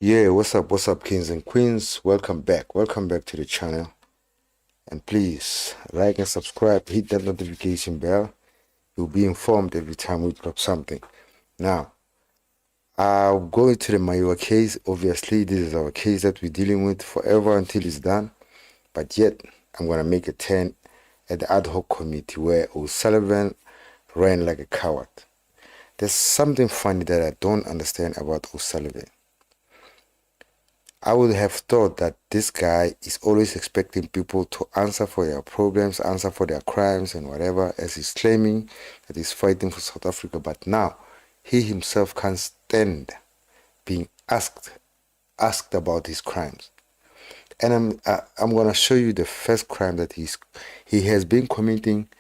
Yeah, what's up, kings and queens? Welcome back to the channel. And please like and subscribe, hit that notification bell. You'll be informed every time we drop something. Now, I'll go into the Maiwa case. Obviously, this is our case that we're dealing with forever until it's done. But yet, I'm gonna make a turn at the ad hoc committee where Osullivan ran like a coward. There's something funny that I don't understand about Osullivan. I would have thought that this guy is always expecting people to answer for their problems, answer for their crimes and whatever, as he's claiming that he's fighting for South Africa. But now, he himself can't stand being asked about his crimes. And I'm gonna show you the first crime that he has been committing,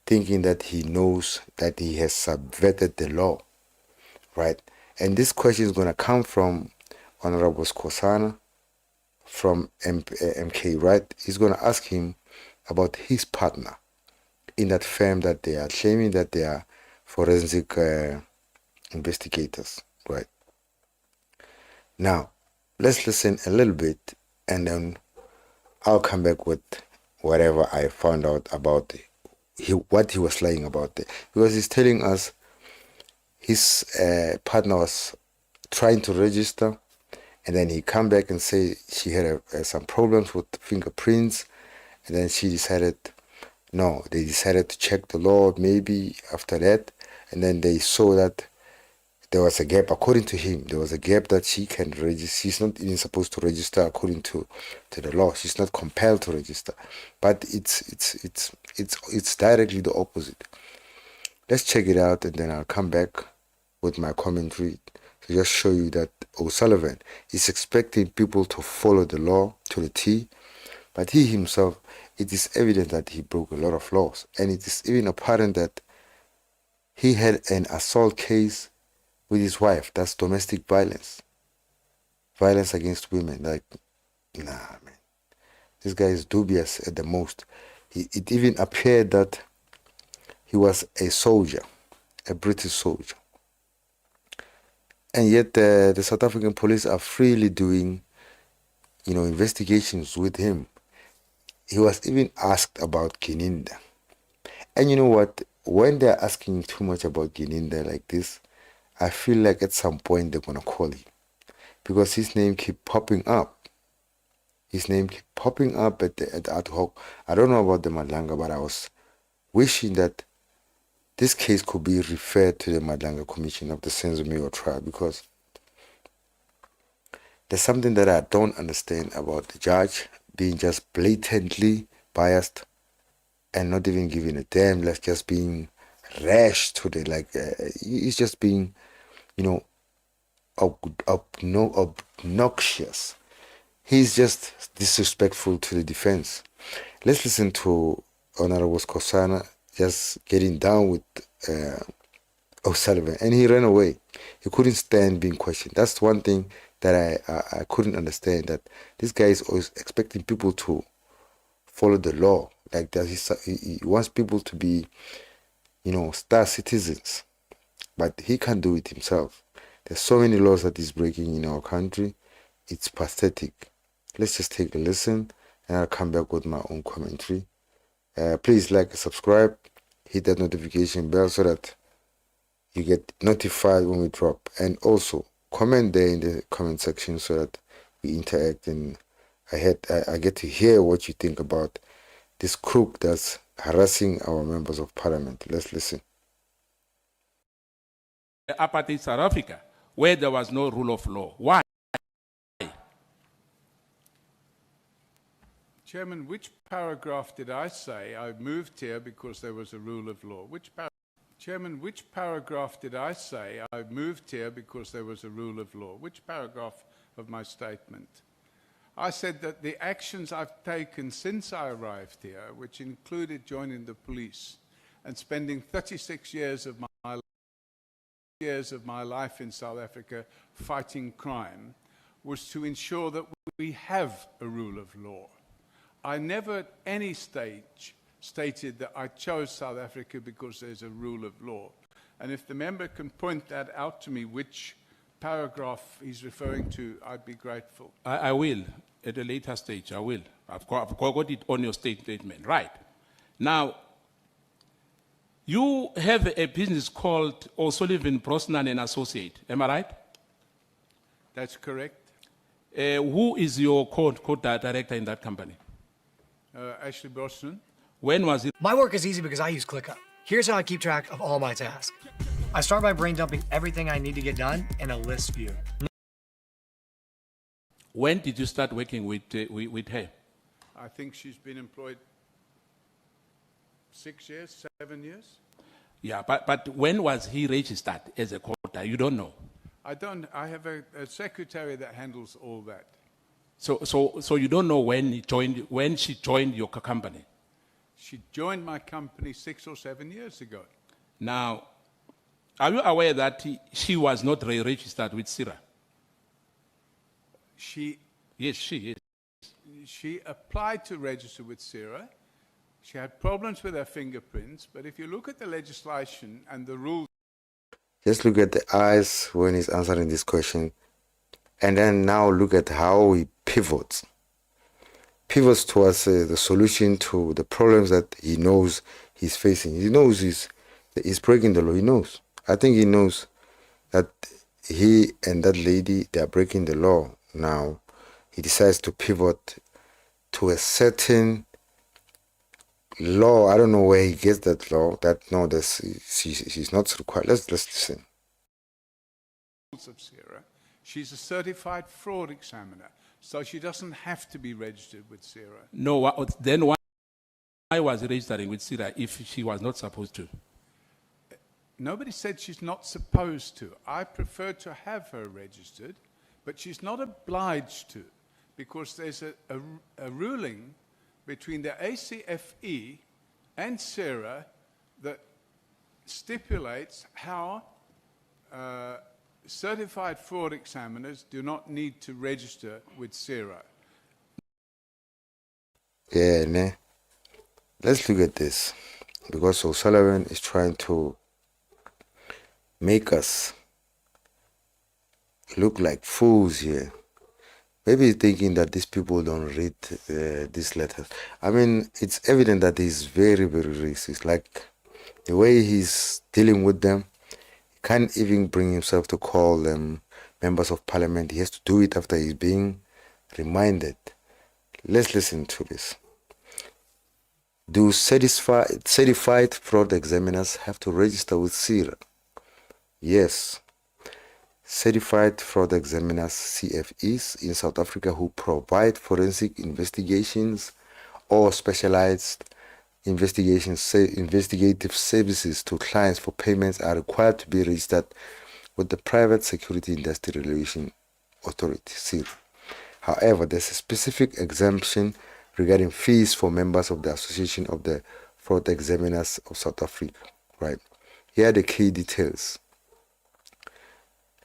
thinking that he knows that he has subverted the law, right? And this question is gonna come from Honorable Skosana from MK, right? He's going to ask him about his partner in that firm that they are claiming that they are forensic investigators, right? Now, let's listen a little bit and then I'll come back with whatever I found out about what he was lying about. Because he's telling us his partner was trying to register, and then he come back and say she had some problems with fingerprints, and then she decided, no, they decided to check the law maybe after that, and then they saw that there was a gap. According to him, there was a gap that she can register. She's not even supposed to register according to the law. She's not compelled to register, but it's directly the opposite. Let's check it out, and then I'll come back with my commentary to just show you that Osullivan is expecting people to follow the law to the T, but he himself, it is evident that he broke a lot of laws, and it is even apparent that he had an assault case with his wife. That's domestic violence against women. Like, nah, man, this guy is dubious at the most. It even appeared that he was a soldier, a British soldier. And yet the South African police are freely doing, investigations with him. He was even asked about Gininda. And you know what? When they're asking too much about Gininda like this, I feel like at some point they're going to call him. Because his name keep popping up. His name keep popping up at the ad hoc. I don't know about the Madlanga, but I was wishing that this case could be referred to the Madlanga Commission of the Senzo trial, because there's something that I don't understand about the judge being just blatantly biased and not even giving a damn, like just being rash to he's just being, obnoxious. He's just disrespectful to the defense. Let's listen to Honorable Skosana just getting down with Osullivan, and he ran away. He couldn't stand being questioned. That's one thing that I couldn't understand, that this guy is always expecting people to follow the law. Like that, he wants people to be, star citizens, but he can't do it himself. There's so many laws that he's breaking in our country. It's pathetic. Let's just take a listen, and I'll come back with my own commentary. Please like and subscribe, hit that notification bell so that you get notified when we drop, and also comment there in the comment section so that we interact, and I get to hear what you think about this crook that's harassing our members of parliament. Let's listen. Apartheid South Africa, where there was no rule of law. Why? Chairman, which paragraph did I say I moved here because there was a rule of law? Chairman, which paragraph did I say I moved here because there was a rule of law? Which paragraph of my statement? I said that the actions I've taken since I arrived here, which included joining the police and spending 36 years of my life in South Africa fighting crime, was to ensure that we have a rule of law. I never at any stage stated that I chose South Africa because there's a rule of law. And if the member can point that out to me, which paragraph he's referring to, I'd be grateful. I will, at a later stage, I will. I've got it on your statement, right. Now, you have a business called Osullivan, Brosnan and Associate, am I right? That's correct. Who is your co-director in that company? Ashley Brosnan. When was it? My work is easy because I use ClickUp. Here's how I keep track of all my tasks. I start by brain dumping everything I need to get done in a list view. When did you start working with her? I think she's been employed 6 years, 7 years. Yeah, but when was he registered as a quota? You don't know. I have a secretary that handles all that. So you don't know when she joined your company. She joined my company 6 or 7 years ago. Now, are you aware that she was not registered with CIRA? Yes, she is. She applied to register with CIRA. She had problems with her fingerprints, but if you look at the legislation and the rules. Just look at the eyes when he's answering this question, and then now look at how he pivots towards the solution to the problems that he knows he's facing. He knows he's breaking the law. He knows. I think he knows that he and that lady, they are breaking the law. Now, he decides to pivot to a certain law. I don't know where he gets that law. She's not required. Let's listen. Of CIRA. She's a certified fraud examiner, so she doesn't have to be registered with CIRA. No, then why was registering with CIRA if she was not supposed to? Nobody said she's not supposed to. I prefer to have her registered, but she's not obliged to, because there's a ruling between the ACFE and CIRA that stipulates how certified fraud examiners do not need to register with CIRA. Yeah, ne? Let's look at this, because Osullivan is trying to make us look like fools here. Maybe thinking that these people don't read these letters. I mean, it's evident that he's very, very racist. Like, the way he's dealing with them, he can't even bring himself to call them members of parliament. He has to do it after he's being reminded. Let's listen to this. Do certified fraud examiners have to register with CIRA? Yes. Certified fraud examiners, CFEs, in South Africa who provide forensic investigations or specialized investigative services to clients for payments are required to be registered with the Private Security Industry Regulation Authority, CIRA. However, there's a specific exemption regarding fees for members of the Association of the Fraud Examiners of South Africa. Right. Here are the key details.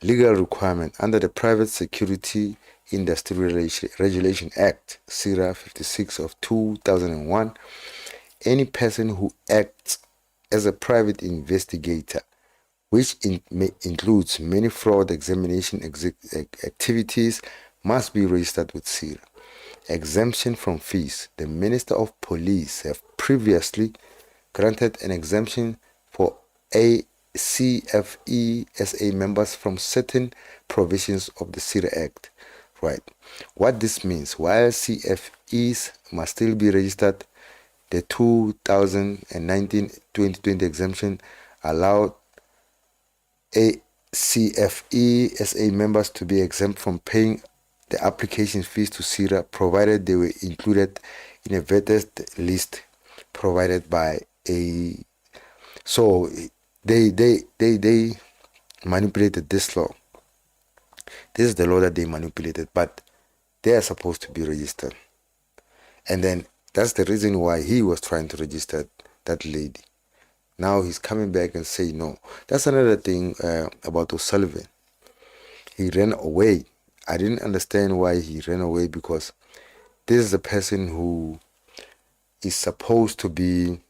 Legal requirement under the Private Security Industry Regulation Act, CIRA 56 of 2001, any person who acts as a private investigator, which includes many fraud examination activities, must be registered with CIRA. Exemption from fees. The Minister of Police have previously granted an exemption for CFE SA members from certain provisions of the CIRA Act. Right. What this means, while CFEs must still be registered, the 2019-2020 exemption allowed CFE SA members to be exempt from paying the application fees to CIRA, provided they were included in a vetted list provided by a. So they manipulated this law. This is the law that they manipulated, but they are supposed to be registered. And then that's the reason why he was trying to register that lady. Now he's coming back and saying no. That's another thing about Osullivan. He ran away. I didn't understand why he ran away, because this is the person who is supposed to be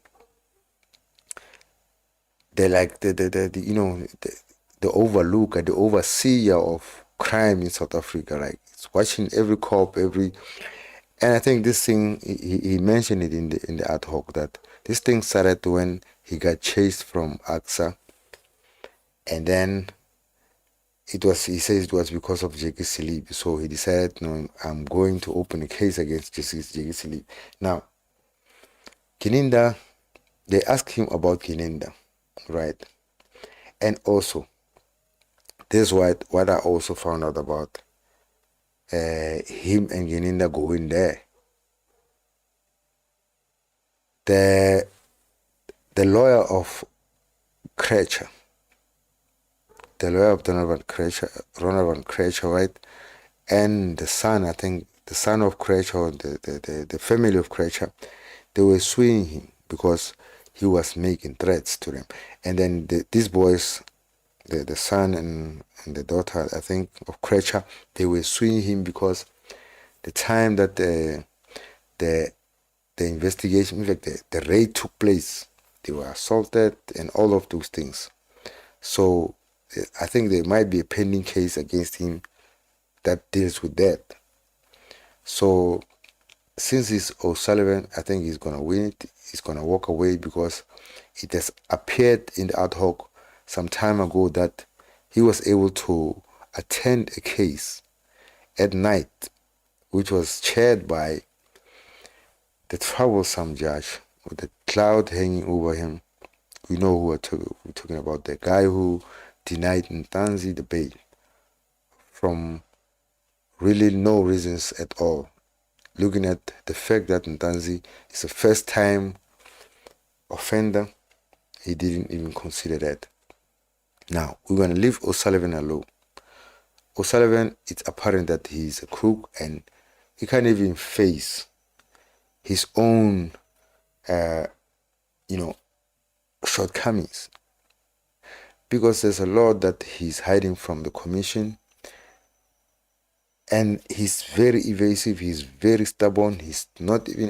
the the overlooker, the overseer of crime in South Africa. Like, it's watching every cop, and I think this thing, he mentioned it in the ad hoc, that this thing started when he got chased from AXA, and then he says it was because of Jackie Silib. So he decided, no, I'm going to open a case against Jackie Silib. Now, Gininda, they asked him about Gininda, right? And also, this is what I also found out about him and Gininda going there. The lawyer of Krecher, the lawyer of Ronald Van Krecher, right? And the son, I think, the son of Krecher, the family of Krecher, they were suing him because he was making threats to them. And then these boys, the son and the daughter, I think, of Krecher, they were suing him because the time that the investigation, in fact, the raid took place, they were assaulted and all of those things. So I think there might be a pending case against him that deals with that. So since he's Osullivan, I think he's going to win it. He's going to walk away because it has appeared in the ad hoc some time ago that he was able to attend a case at night, which was chaired by the troublesome judge with the cloud hanging over him. We know who we're talking about, the guy who denied Ntanzi the bail from really no reasons at all. Looking at the fact that Ntanzi is a first-time offender, he didn't even consider that. Now, we're going to leave Osullivan alone. Osullivan, it's apparent that he's a crook and he can't even face his own, shortcomings. Because there's a lot that he's hiding from the commission. And he's very evasive, he's very stubborn, he's not even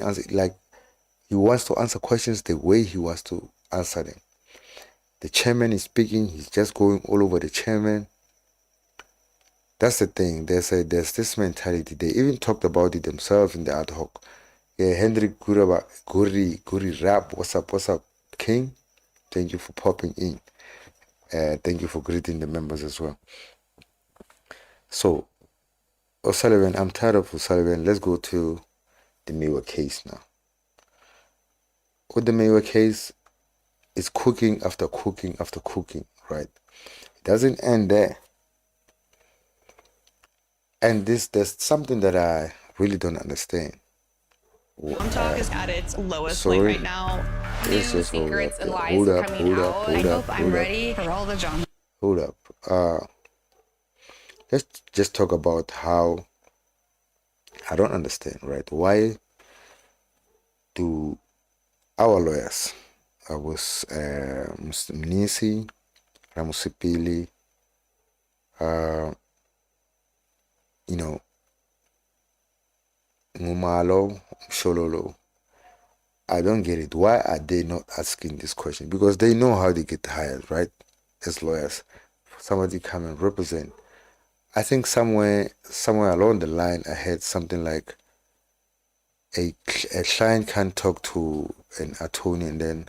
he wants to answer questions the way he wants to answer them. The chairman is speaking, he's just going all over the chairman. That's the thing, there's this mentality. They even talked about it themselves in the ad hoc. Yeah, Hendrik Guri Rap, what's up, King? Thank you for popping in. Thank you for greeting the members as well. So, Osullivan, I'm tired of Osullivan. Let's go to the Miwa case now. With the Miwa case, it's cooking after cooking after cooking, right? It doesn't end there. And there's something that I really don't understand. Talk is at its lowest point right now. News, secrets, and lies are coming out. I hope I'm ready for all the drama. Hold up. Let's just talk about how I don't understand, right? Why do our lawyers, Mnisi, Ramusipili, Ngumalo, Shololo, I don't get it. Why are they not asking this question? Because they know how they get hired, right? As lawyers, somebody come and represent. I think somewhere along the line, I heard something like a client can't talk to an attorney and then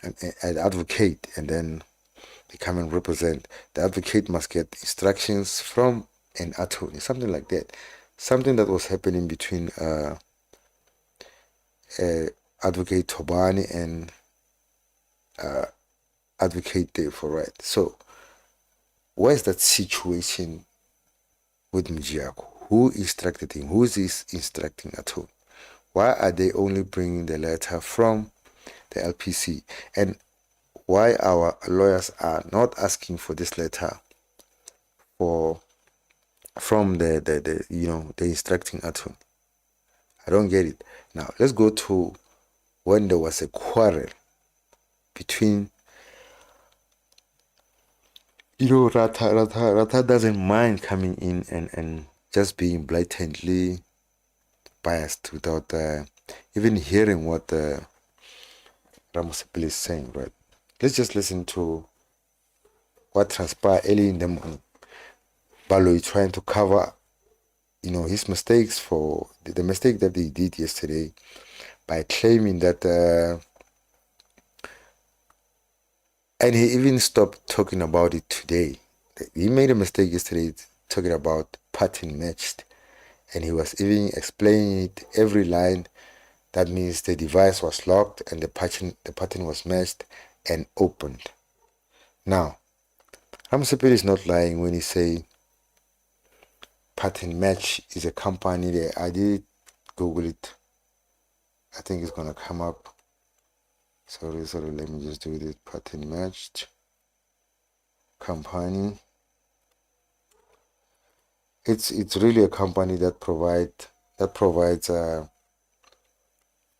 an advocate, and then they come and represent. The advocate must get instructions from an attorney, something like that. Something that was happening between Advocate Tobani and Advocate Dave, right? So, where's that situation with Mjiako? Who instructed him? Who is this instructing attorney? Why are they only bringing the letter from the LPC? And why our lawyers are not asking for this letter from the instructing attorney? I don't get it. Now let's go to when there was a quarrel between Rata doesn't mind coming in and just being blatantly biased without even hearing what Ramusipili is saying, right? Let's just listen to what transpired early in the morning. Baloy trying to cover, his mistakes for the mistake that he did yesterday by claiming that, and he even stopped talking about it today. He made a mistake yesterday talking about pattern matched, and he was even explaining it every line. That means the device was locked and the pattern was matched and opened. Now, Ramsepel is not lying when he say Pattern Match is a company that I did Google it. I think it's gonna come up. Sorry, let me just do this. Pattern Matched company. It's really a company that provides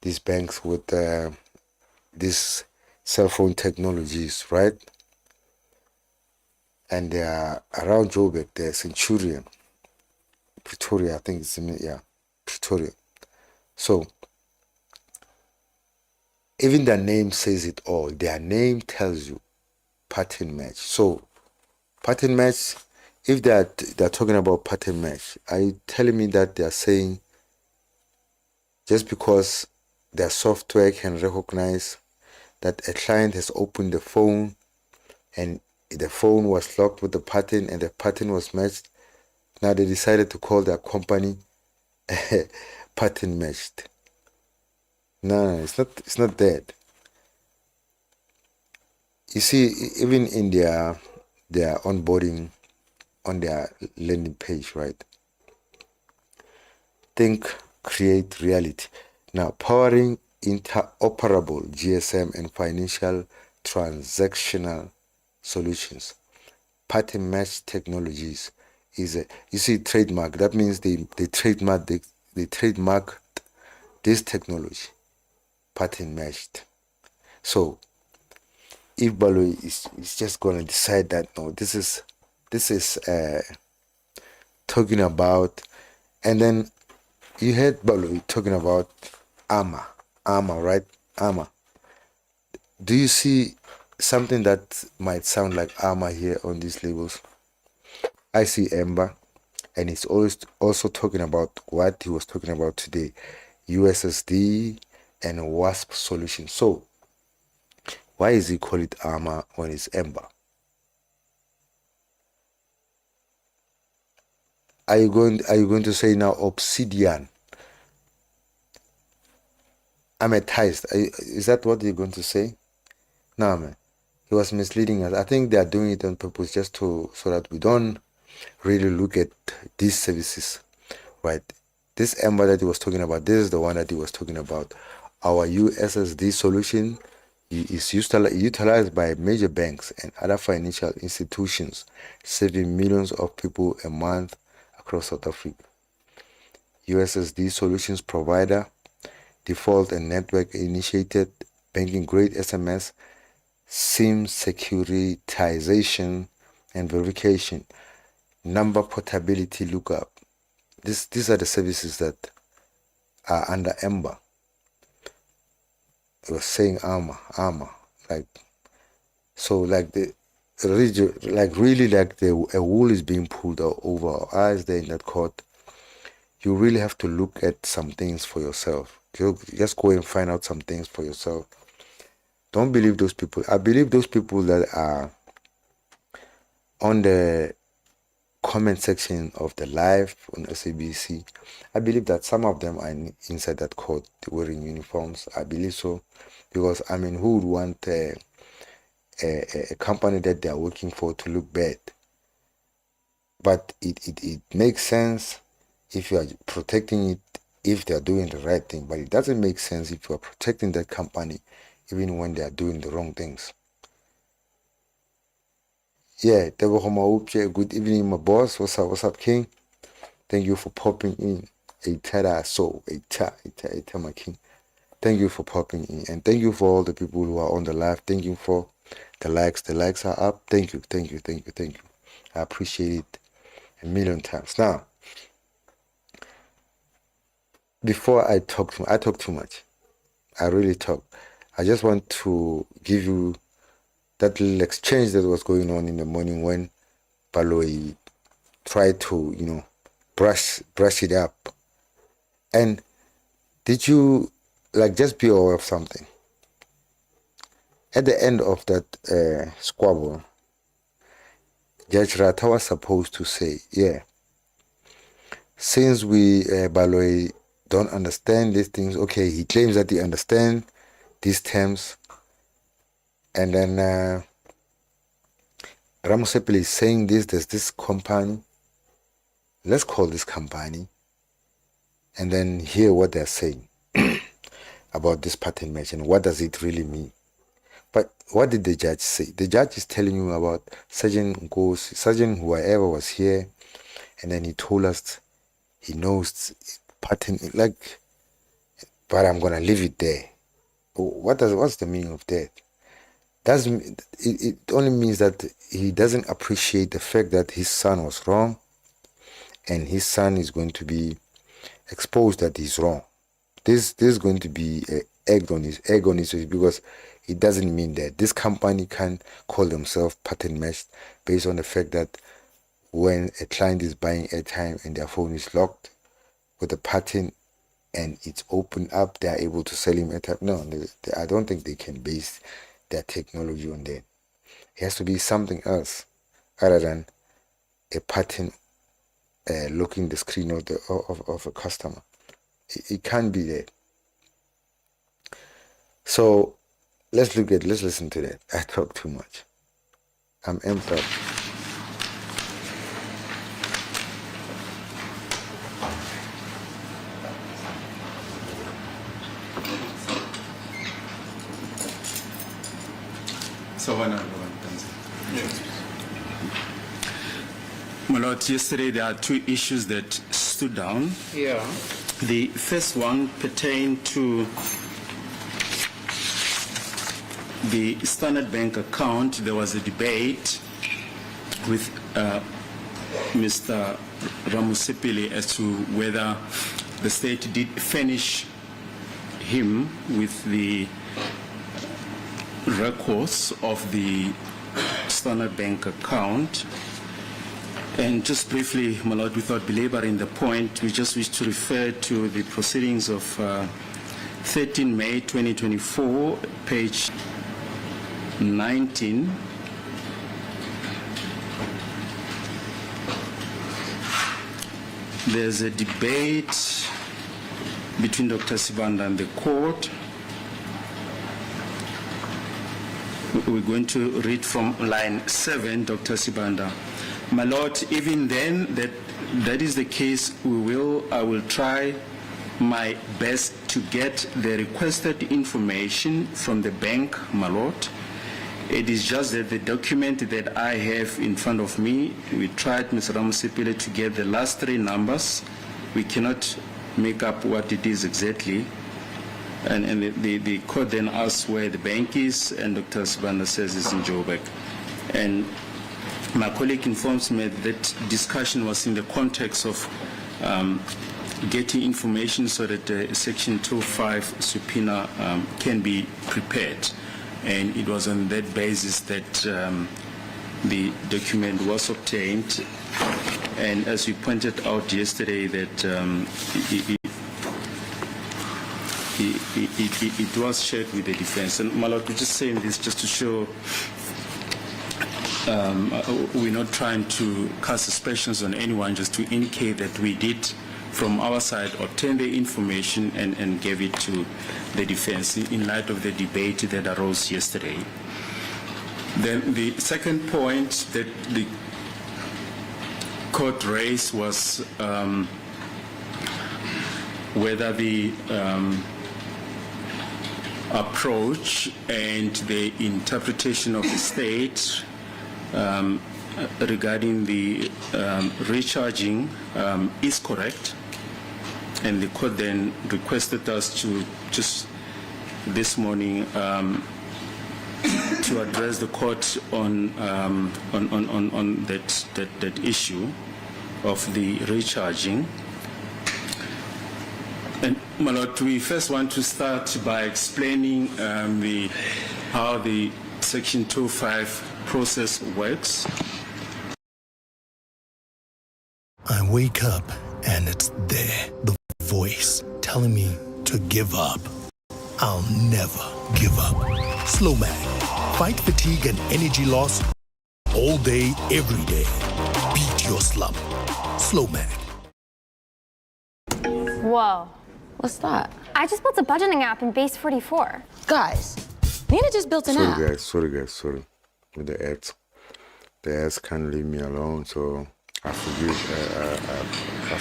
these banks with these cell phone technologies, right? And they are around Joburg. They're Centurion, Pretoria. I think it's Pretoria. So even their name says it all. Their name tells you pattern match. So pattern match, if they're talking about pattern match, are you telling me that they're saying just because their software can recognize that a client has opened the phone and the phone was locked with the pattern and the pattern was matched, now they decided to call their company pattern matched? No, it's not that. You see, even in their onboarding on their landing page, right? Think, create reality. Now, powering interoperable GSM and financial transactional solutions. Pattern match technologies is a, you see, trademark. That means they trademark this technology, pattern matched. So if Baloy is just gonna decide that no, this is talking about, and then you heard Baloy talking about armor, right? Armor. Do you see something that might sound like armor here on these labels? I see amber, and it's always also talking about what he was talking about today, USSD and WASP solution. So why is he call it armor when it's amber? Are you going to say now obsidian? Amethyst. Is that what you're going to say? No, man. He was misleading us. I think they are doing it on purpose just so that we don't really look at these services, right? This amber that he was talking about, this is the one that he was talking about. Our USSD solution is utilized by major banks and other financial institutions, saving millions of people a month across South Africa. USSD solutions provider, default and network initiated banking grade SMS, SIM securitization and verification, number portability lookup. These are the services that are under Amber. It was saying armor, like so, like the really like a wool is being pulled over our eyes there in that court. You really have to look at some things for yourself. Just go and find out some things for yourself. Don't believe those people. I believe those people that are on the comment section of the live on SABC. I believe that some of them are inside that court wearing uniforms. I believe so, because I mean, who would want a company that they are working for to look bad? But it makes sense if you are protecting it, if they are doing the right thing. But it doesn't make sense if you are protecting that company even when they are doing the wrong things. Yeah, good evening, my boss. What's up, King? Thank you for popping in. My king. Thank you for popping in, and thank you for all the people who are on the live. Thank you for the likes. The likes are up. Thank you. I appreciate it a million times. Now, before I talk too much. I really talk. I just want to give you that little exchange that was going on in the morning when Baloyi tried to, brush it up. And did you, just be aware of something? At the end of that squabble, Judge Rata was supposed to say, since we, Baloyi, don't understand these things, okay, he claims that he understands these terms, and then Ramosepeli is saying there's this company, let's call this company, and then hear what they're saying about this pattern match and what does it really mean. But what did the judge say? The judge is telling you about Sergeant Nkosi, Sergeant whoever was here, and then he told us he knows pattern, but I'm gonna leave it there. What's the meaning of that? It only means that he doesn't appreciate the fact that his son was wrong, and his son is going to be exposed that he's wrong. This is going to be egg on his face, because it doesn't mean that this company can call themselves pattern matched based on the fact that when a client is buying airtime and their phone is locked with a pattern and it's opened up, they are able to sell him airtime. No, I don't think they can base their technology on that. It has to be something else other than a pattern looking the screen of a customer. It can't be that. So let's listen to that. I talk too much. I'm amped up. My Lord, yesterday there are two issues that stood down. Yeah. The first one pertained to the Standard Bank account. There was a debate with Mr. Ramosepeli as to whether the state did furnish him with the records of the Standard Bank account. And just briefly, my Lord, without belaboring the point, we just wish to refer to the proceedings of 13 May 2024, page 19. There's a debate between Dr. Sibanda and the court. We're going to read from line 7, Dr. Sibanda. My Lord, even then, that is the case, I will try my best to get the requested information from the bank, my Lord. It is just that the document that I have in front of me, we tried, Mr. Ramosepeli, to get the last 3 numbers. We cannot make up what it is exactly. And the court then asks where the bank is, and Dr. Sibanda says it's in Joburg. And my colleague informs me that discussion was in the context of getting information so that the Section 205 subpoena can be prepared. And it was on that basis that the document was obtained. And as we pointed out yesterday, that it was shared with the defense. And my Lord, we're just saying this just to show we're not trying to cast suspicions on anyone, just to indicate that we did, from our side, obtain the information and gave it to the defense in light of the debate that arose yesterday. Then the second point that the court raised was whether the approach and the interpretation of the state regarding the recharging is correct, and the court then requested us to just this morning to address the court on that issue of the recharging. And my Lord, we first want to start by explaining how the Section 2.5 process works. I wake up and it's there, the voice telling me to give up. I'll never give up. Slow Mag. Fight fatigue and energy loss all day, every day. Beat your slump. Slow Mag. Whoa. What's that? I just built a budgeting app in Base 44. Guys, Nina just built an app. Sorry guys. With the ads. The ads can't leave me alone, so I ask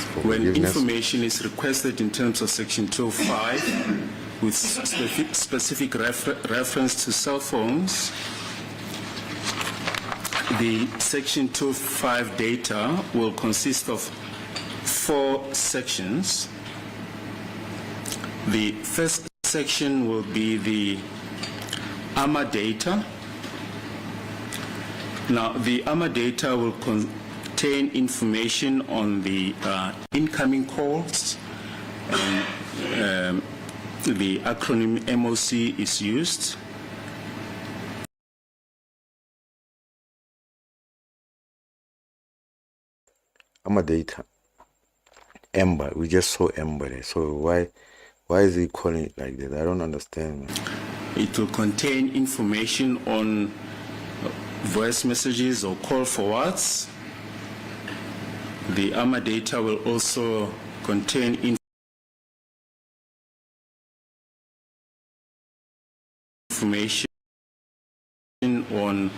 for When forgiveness. information is requested in terms of Section 2.5 with specific reference to cell phones, the Section 2.5 data will consist of 4 sections. The first section will be the AMA data. Now, the AMA data will contain information on the incoming calls. The acronym MOC is used. AMA data. Ember. We just saw Ember there. So why is he calling it like that? I don't understand, man. It will contain information on voice messages or call forwards. The AMA data will also contain information on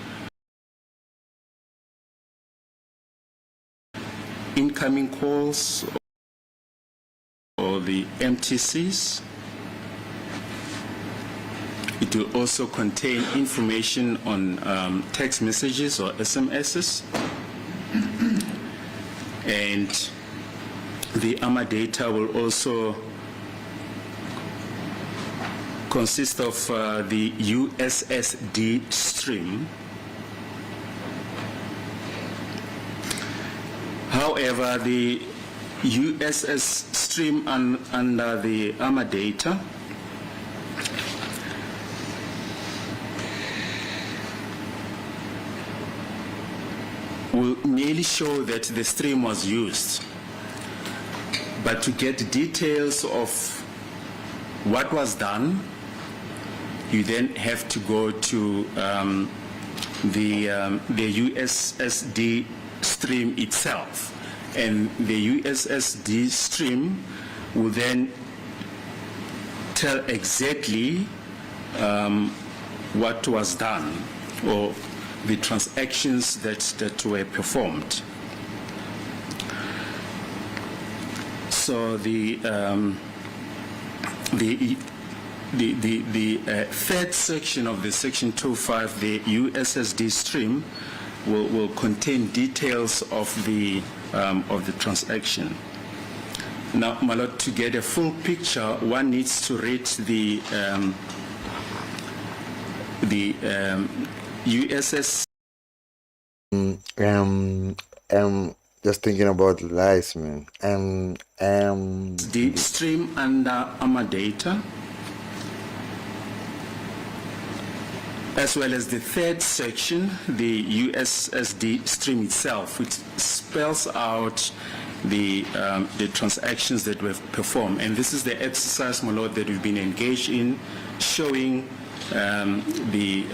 incoming calls or the MTCs. It will also contain information on text messages or SMSs. And the AMA data will also consist of the USSD stream. However, the USS stream under the AMA data will merely show that the stream was used. But to get details of what was done, you then have to go to the USSD stream itself. And the USSD stream will then tell exactly what was done or the transactions that were performed. So the third section of the Section 2.5, the USSD stream, will contain details of the transaction. Now, my lord, to get a full picture, one needs to read the USS. Just thinking about lies, man. The stream under AMA data, as well as the third section, the USSD stream itself, which spells out the transactions that were performed. And this is the exercise, my lord, that we've been engaged in, showing the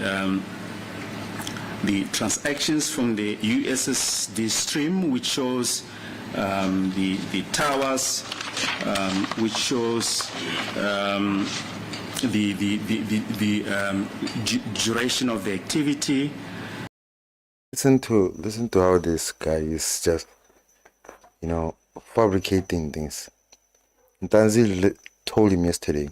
transactions from the USSD stream, which shows the towers, which shows the duration of the activity. Listen to how this guy is just, fabricating things. Tanzil told him yesterday,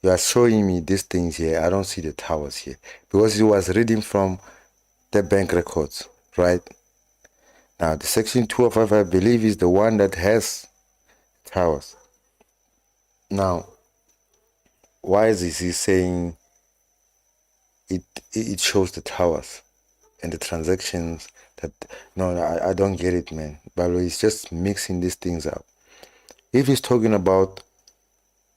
you are showing me these things here, I don't see the towers here. Because he was reading from the bank records, right? Now, the Section 205, I believe, is the one that has towers. Now, why is he saying it shows the towers and the transactions that... No, I don't get it, man. But he's just mixing these things up. If he's talking about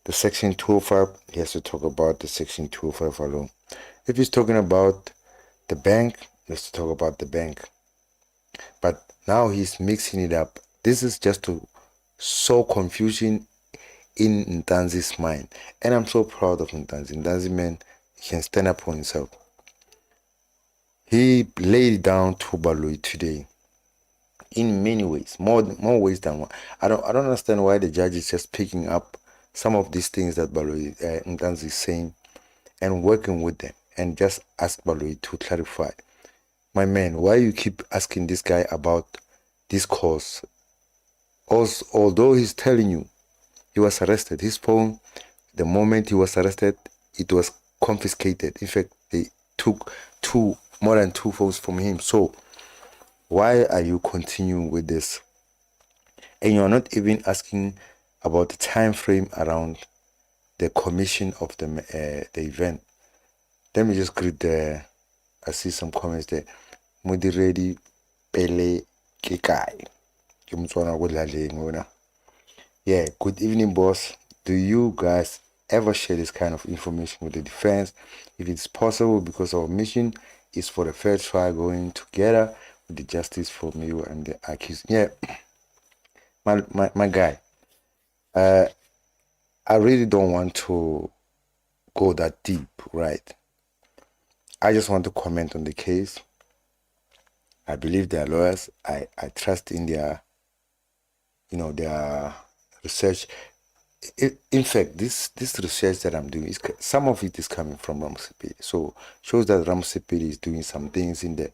the Section 205, he has to talk about the Section 205 alone. If he's talking about the bank, let's talk about the bank. But now he's mixing it up. This is just to sow confusion in Ntanzi's mind. And I'm so proud of Ntanzi. Ntanzi, man, he can stand up for himself. He laid down to Baloyi today in many ways, more ways than one. I don't understand why the judge is just picking up some of these things that Baloyi Ntanzi is saying and working with them and just ask Baloyi to clarify. My man, why you keep asking this guy about this cause? Also, although he's telling you he was arrested, his phone, the moment he was arrested, it was confiscated. In fact, they took more than two phones from him. So why are you continuing with this? And you're not even asking about the time frame around the commission of the event. Let me just greet the. I see some comments there. Mudiredi Pele Kikai. Yeah, good evening, boss. Do you guys ever share this kind of information with the defense? If it's possible, because our mission is for the fair trial going together with the justice from you and the accused. Yeah, my guy. I really don't want to go that deep, right? I just want to comment on the case. I believe they are lawyers. I trust in their, their research. In fact, this research that I'm doing, some of it is coming from Ramsepedi. So shows that Ramsepedi is doing some things in the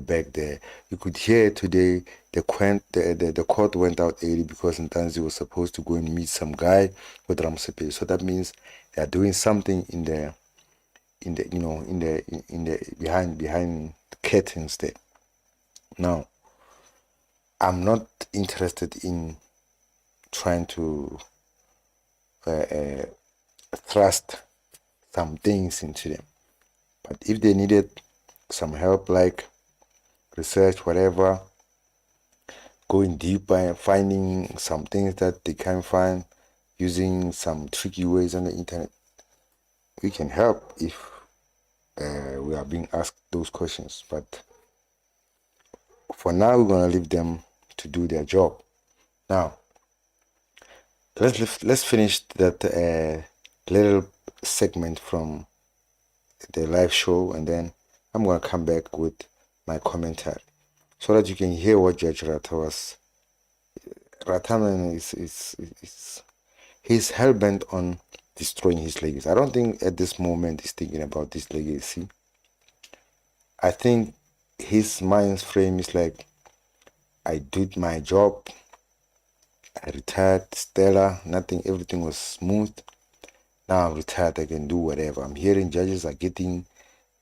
back there. You could hear today the court went out early because Ntanzi was supposed to go and meet some guy with Ramsepedi. So that means they are doing something in the behind the curtains there. Now, I'm not interested in trying to thrust some things into them. But if they needed some help, like research, whatever, going deeper and finding some things that they can't find using some tricky ways on the internet, we can help if we are being asked those questions. But for now, we're going to leave them to do their job. Now, let's finish that little segment from the live show, and then I'm going to come back with my commentary so that you can hear what Judge Rata was. Rataman he's hell-bent on destroying his legacy. I don't think at this moment he's thinking about this legacy. I think his mind's frame is like, I did my job, I retired, stellar, everything was smooth. Now I'm retired, I can do whatever. I'm hearing judges are getting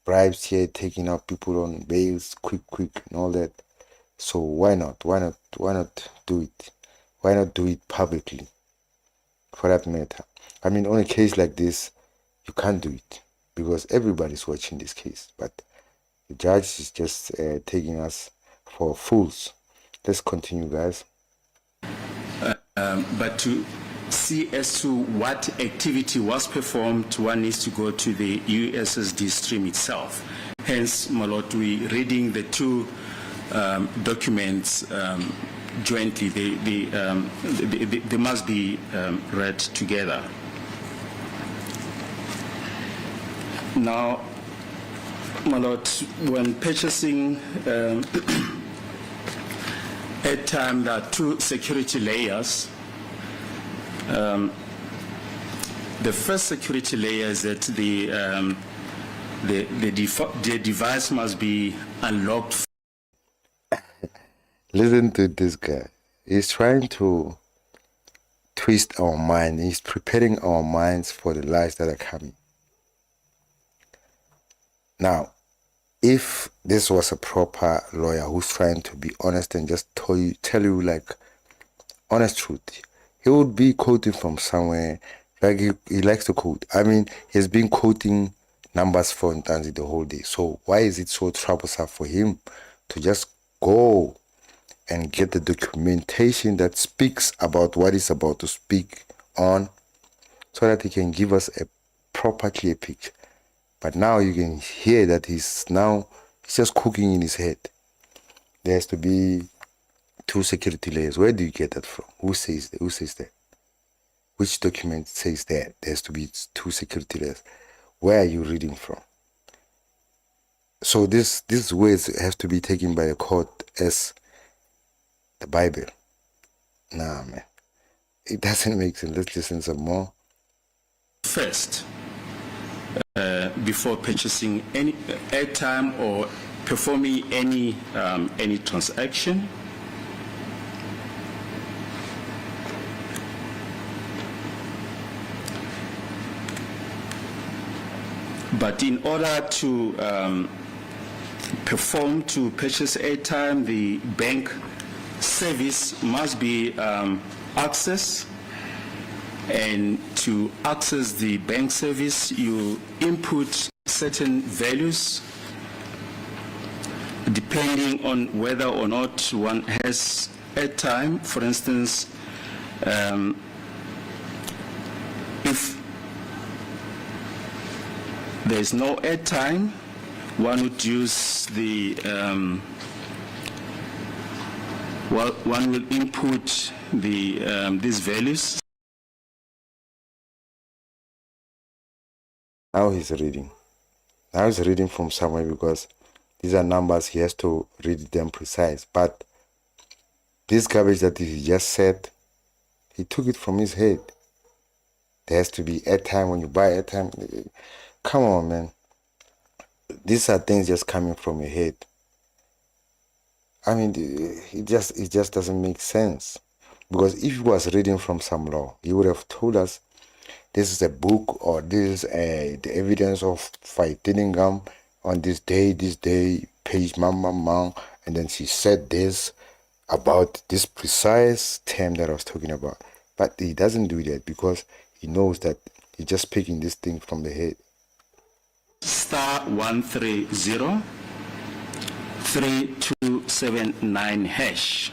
bribes here, taking out people on bails, quick, and all that. So why not do it? Why not do it publicly, for that matter? I mean, on a case like this, you can't do it because everybody's watching this case. But the judge is just taking us for fools. Let's continue, guys. But to see as to what activity was performed, one needs to go to the USSD stream itself. Hence, my lord, we reading the two documents jointly. They must be read together. Now, my lord, when purchasing at time there are two security layers. The first security layer is that the device must be unlocked. Listen to this guy. He's trying to twist our mind. He's preparing our minds for the lies that are coming. Now, if this was a proper lawyer who's trying to be honest and just tell you like honest truth, he would be quoting from somewhere. Like he likes to quote. I mean, he's been quoting numbers for Ntanzi the whole day. So why is it so troublesome for him to just go and get the documentation that speaks about what he's about to speak on, so that he can give us a proper clear picture? But now you can hear that he's just cooking in his head. There has to be 2 security layers. Where do you get that from? Who says that? Which document says that there has to be 2 security layers? Where are you reading from? So these words have to be taken by the court as the Bible. Nah, man. It doesn't make sense. Let's listen some more. First, before purchasing any airtime or performing any transaction. But in order to purchase airtime, the bank service must be accessed. And to access the bank service, you input certain values depending on whether or not one has airtime. For instance, if there is no airtime, one would use the one will input these values. Now he's reading. Now he's reading from somewhere because these are numbers. He has to read them precise. But this garbage that he just said, he took it from his head. There has to be airtime when you buy airtime. Come on, man. These are things just coming from your head. I mean, it just doesn't make sense. Because if he was reading from some law, he would have told us this is a book or this is the evidence of fighting on this day, page mom, and then she said this about this precise term that I was talking about. But he doesn't do that because he knows that he's just picking this thing from the head. *130 3279 hash,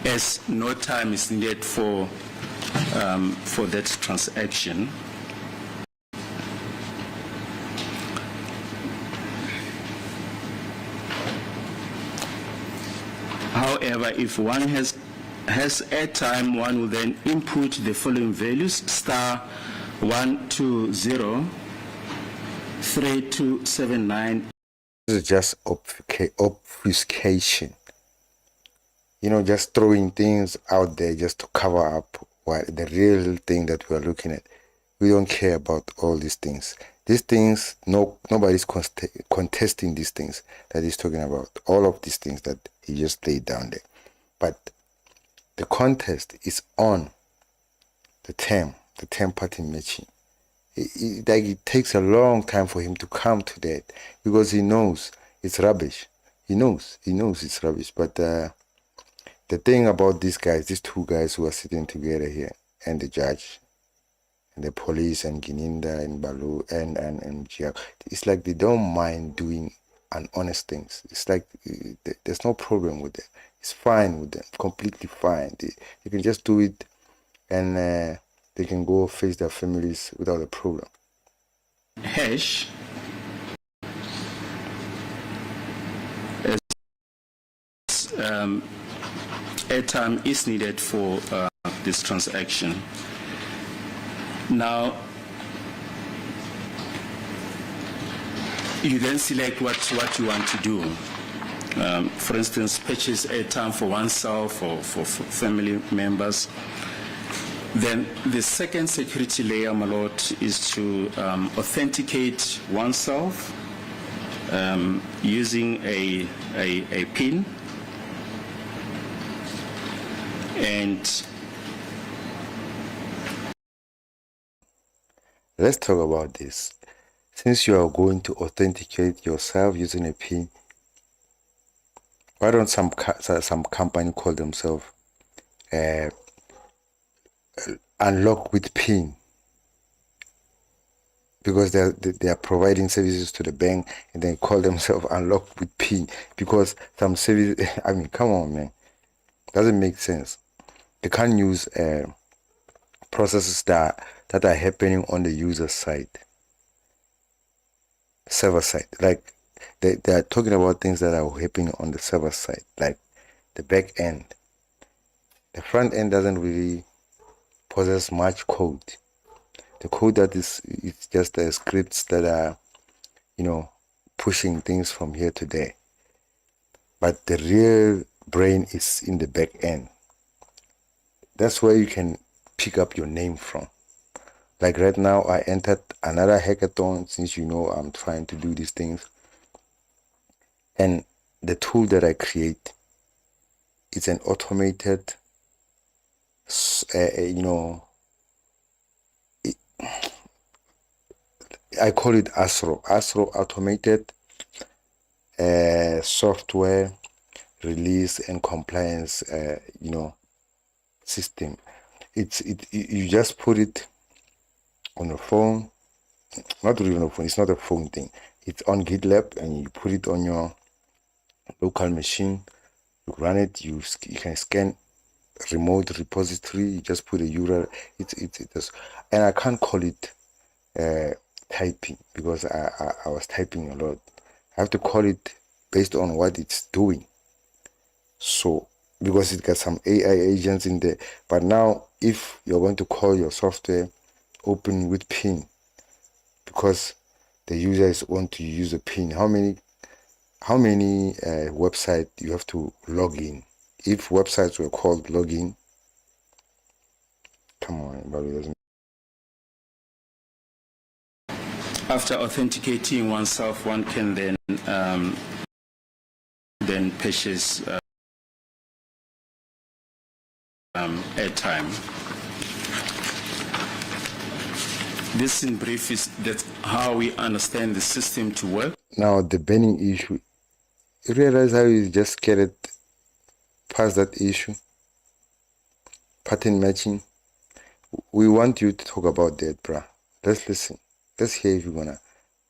as no time is needed for that transaction. However, if one has airtime, one will then input the following values: *120 3279. This is just obfuscation. You know, just throwing things out there just to cover up what the real thing that we are looking at. We don't care about all these things. These things, nobody's contesting these things that he's talking about. All of these things that he just laid down there. But the contest is on the term pattern matching. It takes a long time for him to come to that because he knows it's rubbish. He knows it's rubbish. But the thing about these two guys who are sitting together here, and the judge, and the police, and Gininda, and Balu, and Jiak, it's like they don't mind doing honest things. It's like there's no problem with them. It's fine with them, completely fine. They can just do it, and they can go face their families without a problem. Hash airtime is needed for this transaction. Now, you then select what you want to do. For instance, purchase airtime for oneself or for family members. Then the second security layer, my lord, is to authenticate oneself using a PIN. And let's talk about this. Since you are going to authenticate yourself using a PIN, why don't some company call themselves unlock with PIN? Because they are providing services to the bank and then call themselves unlock with PIN because some service. I mean, come on, man, doesn't make sense. They can't use processes that are happening on the user side. server side. Like they are talking about things that are happening on the server side, like the back end. The front end doesn't really possess much code. The code that is, it's just the scripts that are, pushing things from here to there. But the real brain is in the back end. That's where you can pick up your name from. Like right now, I entered another hackathon, since I'm trying to do these things. And the tool that I create, it's an automated, I call it ASRO, automated software release and compliance, system. You just put it on a phone, not really on a phone. It's not a phone thing. It's on GitLab, and you put it on your local machine. You run it. You can scan remote repository. You just put a URL. It does, and I can't call it typing, because I was typing a lot. I have to call it based on what it's doing. So, because it got some AI agents in there. But now, if you're going to call your software, open with PIN, because the users want to use a PIN. How many websites you have to log in? If websites were called login, come on, but it doesn't. After authenticating oneself, one can then purchase airtime. This, in brief, is that how we understand the system to work. Now, the banning issue, you realize how you just carried past that issue? Pattern matching. We want you to talk about that, bruh. Let's listen. Let's hear if you're gonna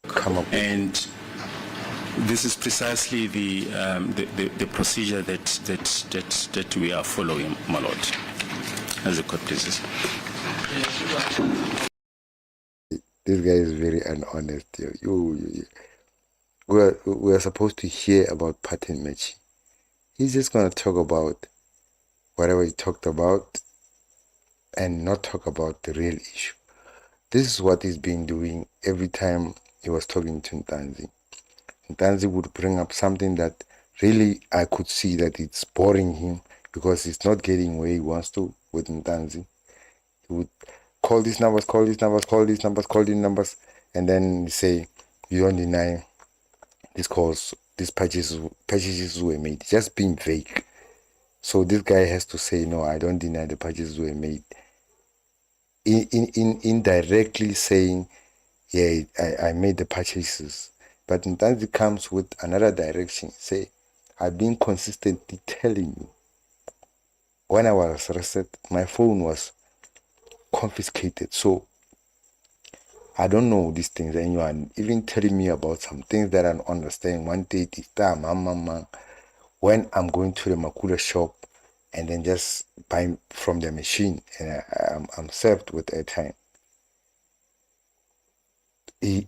come up with. And this is precisely the procedure that we are following, my lord, as the court pleases. This guy is very honest. We are supposed to hear about pattern matching. He's just gonna talk about whatever he talked about and not talk about the real issue. This is what he's been doing every time he was talking to Ntanzi. Ntanzi would bring up something that really I could see that it's boring him, because he's not getting where he wants to with Ntanzi. He would call these numbers, call these numbers, call these numbers, call these numbers, and then say, you don't deny these calls, these purchases were made. Just being vague. So this guy has to say, no, I don't deny the purchases were made. In indirectly saying, yeah, I made the purchases. But Ntanzi comes with another direction. Say, I've been consistently telling you. When I was arrested, my phone was confiscated. So I don't know these things, and you are even telling me about some things that I don't understand. One day, when I'm going to the Makula shop and then just buy from the machine, and I'm served with airtime. He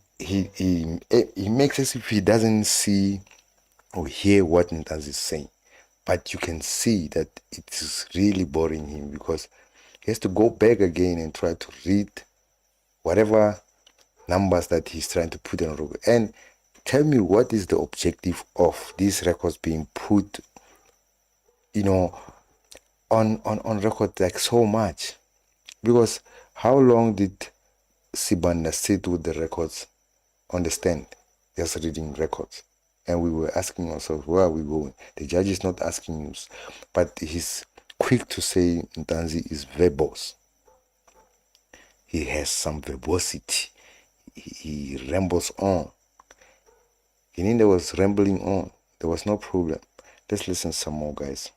makes as if he doesn't see or hear what Ntanzi is saying, but you can see that it is really boring him, because he has to go back again and try to read whatever numbers that he's trying to put in. And tell me, what is the objective of these records being put, on record like so much? Because how long did Sibanda sit with the records on the stand, just reading records? And we were asking ourselves, where are we going? The judge is not asking us, but he's quick to say Ntanzi is verbose. He has some verbosity. He rambles on. Gininda was rambling on. There was no problem. Let's listen some more, guys.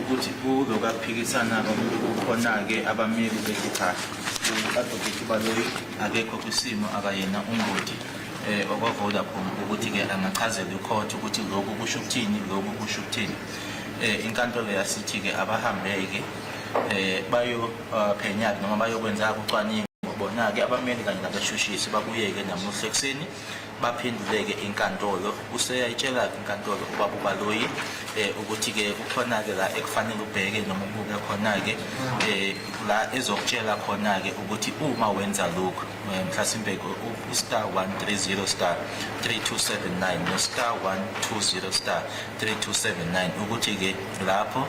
ukuthi kulokaphikisana kukhona-ke abameli bekhetha u-advocate baloyi akekho kwisimo akayena ungoti okwa-Vodacom ukuthi-ke angachazela icourt ukuthi lokhu kusho ukuthini, lokhu kusho ukuthini. inkantolo yasithi-ke abahambeke bayo phenya-ke noma bayokwenza ucwaningo bona-ke abameli kanye nabashushisi babuyeke namuhla ekuseni baphenduleke inkantolo. Useyayitshela-ke inkantolo ubaba uBaloyi ukuthi-ke kukhona-ke la ekufanele ubheke noma ubuke khona-ke la ezokutshela khona-ke ukuthi uma wenza lokhu mhlasimbe star 130 star 3279 no star 120 star 3279 ukuthi-ke lapho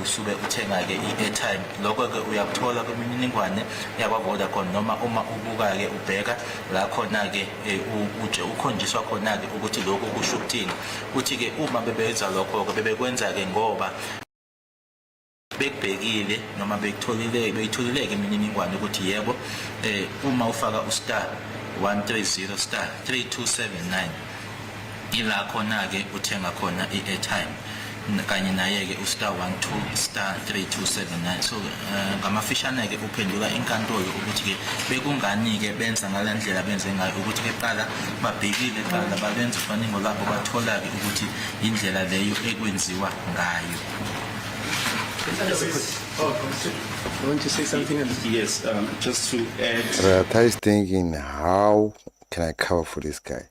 usube uthenga-ke i-airtime. Lokho-ke uyakuthola kwimininingwane yakwa-Vodacom noma uma ubuka-ke ubheka la khona-ke ukhonjiswa khona-ke ukuthi lokho kusho ukuthini. Uthi-ke uma bebenza lokho-ke bebekwenza-ke ngoba bekubhekile noma beyitholile-ke imininingwane ukuthi yebo uma ufaka ustar 130 star 3279 ila khona-ke uthenga khona i-airtime kanye naye-ke ustar 12 star 3279. So ngamafishane-ke uphendula inkantolo ukuthi-ke bekungani-ke benza ngale ndlela benze ngayo ukuthi-ke qala babhekile qala babenza ucwaningo labo bathola-ke ukuthi indlela leyo ekwenziwa ngayo. I want to say something else? Yes, just to add. Rata is thinking, how can I cover for this guy?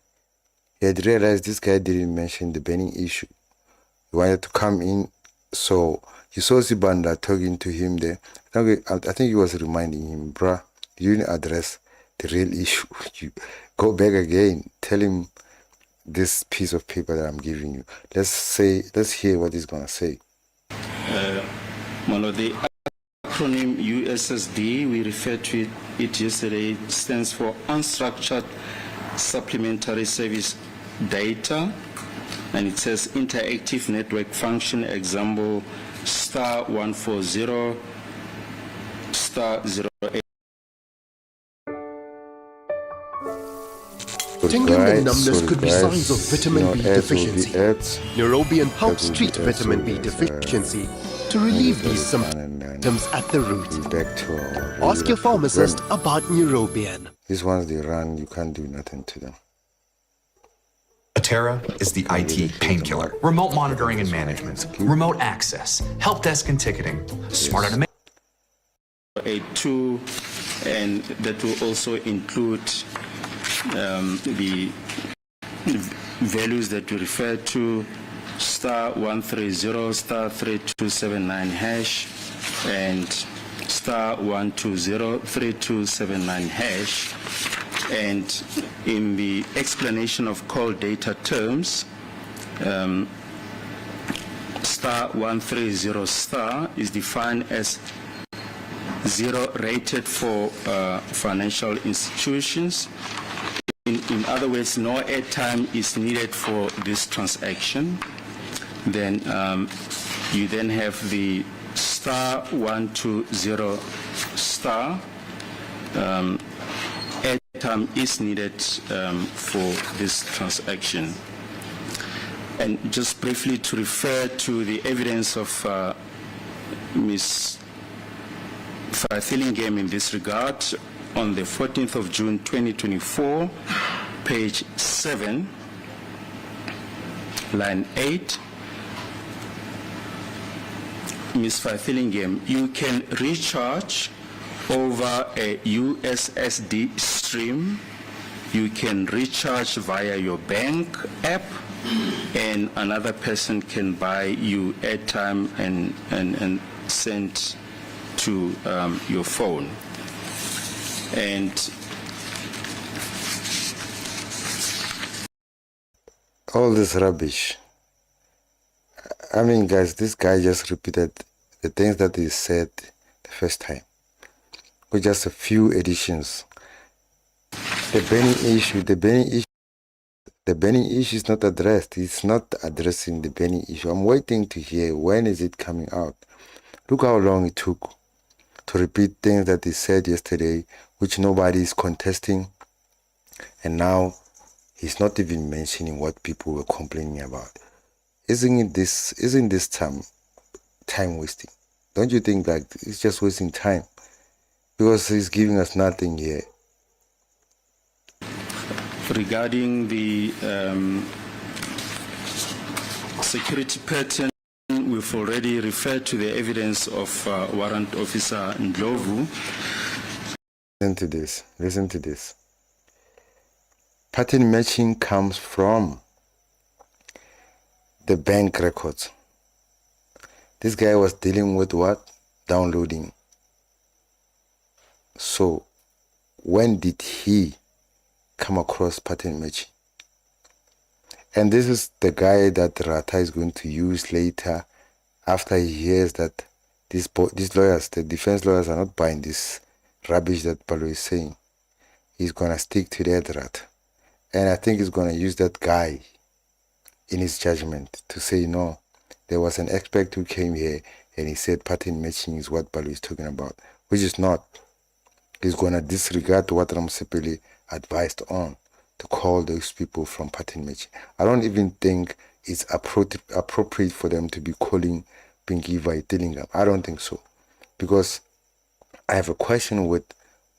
He had realized this guy didn't mention the banning issue. He wanted to come in, so he saw Sibanda talking to him there. I think he was reminding him, bruh, you didn't address the real issue. You go back again, tell him this piece of paper that I'm giving you. Let's hear what he's gonna say. The acronym USSD, we referred to it yesterday, stands for Unstructured Supplementary Service Data, and it says Interactive Network Function, example, star 140, star 08. Tingling and numbness could be signs of vitamin B deficiency. Neurobian helps treat vitamin B deficiency to relieve these symptoms at the root. Ask your pharmacist about Neurobian. These ones they run, you can't do nothing to them. Atera is the IT painkiller. Remote monitoring and management, remote access, help desk and ticketing, smart automation. A2, and that will also include the values that we refer to, star 130 star 3279 hash and star 120 3279 hash. And in the explanation of call data terms, star 130 star is defined as 0 rated for financial institutions. In other words, no airtime is needed for this transaction. Then you then have the star 120 star. Airtime is needed for this transaction. And just briefly to refer to the evidence of Ms. Fathillingham in this regard, on the 14th of June 2024, page 7, line 8, Ms. Fathillingham, you can recharge over a USSD stream, you can recharge via your bank app, and another person can buy you airtime and send to your phone. And all this rubbish. I mean, guys, this guy just repeated the things that he said the first time with just a few additions. The banning issue is not addressed. It's not addressing the banning issue. I'm waiting to hear when is it coming out. Look how long it took to repeat things that he said yesterday, which nobody is contesting, and now he's not even mentioning what people were complaining about. Isn't this time wasting? Don't you think that it's just wasting time? Because he's giving us nothing here. Regarding the security pattern, we've we've already referred to the evidence of Warrant Officer Ndlovu. Listen to this. Pattern matching comes from the bank records. This guy was dealing with what? Downloading. So, when did he come across pattern matching? And this is the guy that Rata is going to use later after he hears that these lawyers, the defense lawyers, are not buying this rubbish that Palo is saying. He's going to stick to that Rata. And I think he's going to use that guy in his judgment to say, no, there was an expert who came here and he said pattern matching is what Palo is talking about, which is not. He's going to disregard what Ramsepele advised on to call those people from pattern matching. I don't even think it's appropriate for them to be calling Pinky Dillingham. I don't think so. Because I have a question with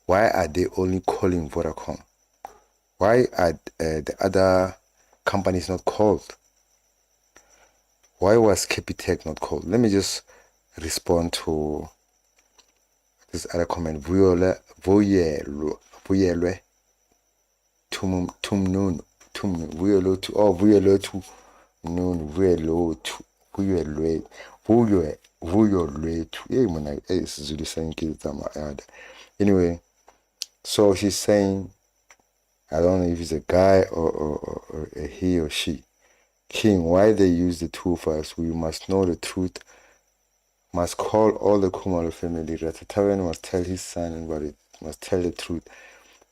why are they only calling Vodacom? Why are the other companies not called? Why was Capitec not called? Let me just respond to this other comment. Vuyelwe tumnun vuyelwe tu oh vuyelwe tu nun vuyelwe tu vuyelwe tu hey mona Zulu saying kids anyway, so she's saying, I don't know if it's a guy or a he or she. King, why they use the two of us? We must know the truth. Must call all the Kumalo family. Ratatarian must tell his son and what it must tell the truth.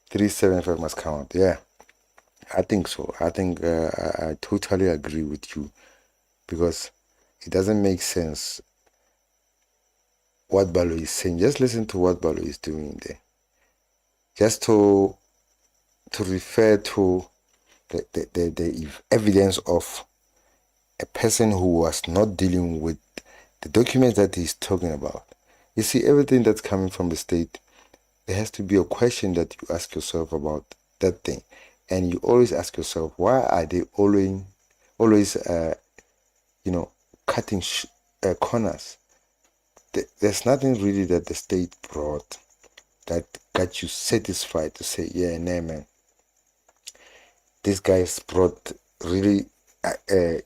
375 must come out. Yeah, I think so. I think I totally agree with you, because it doesn't make sense what Balo is saying. Just listen to what Balo is doing there. Just to refer to the evidence of a person who was not dealing with the documents that he's talking about. You see, everything that's coming from the state, there has to be a question that you ask yourself about that thing. And you always ask yourself, why are they always cutting corners? There's nothing really that the state brought that got you satisfied to say, yeah, nah, man, these guys brought really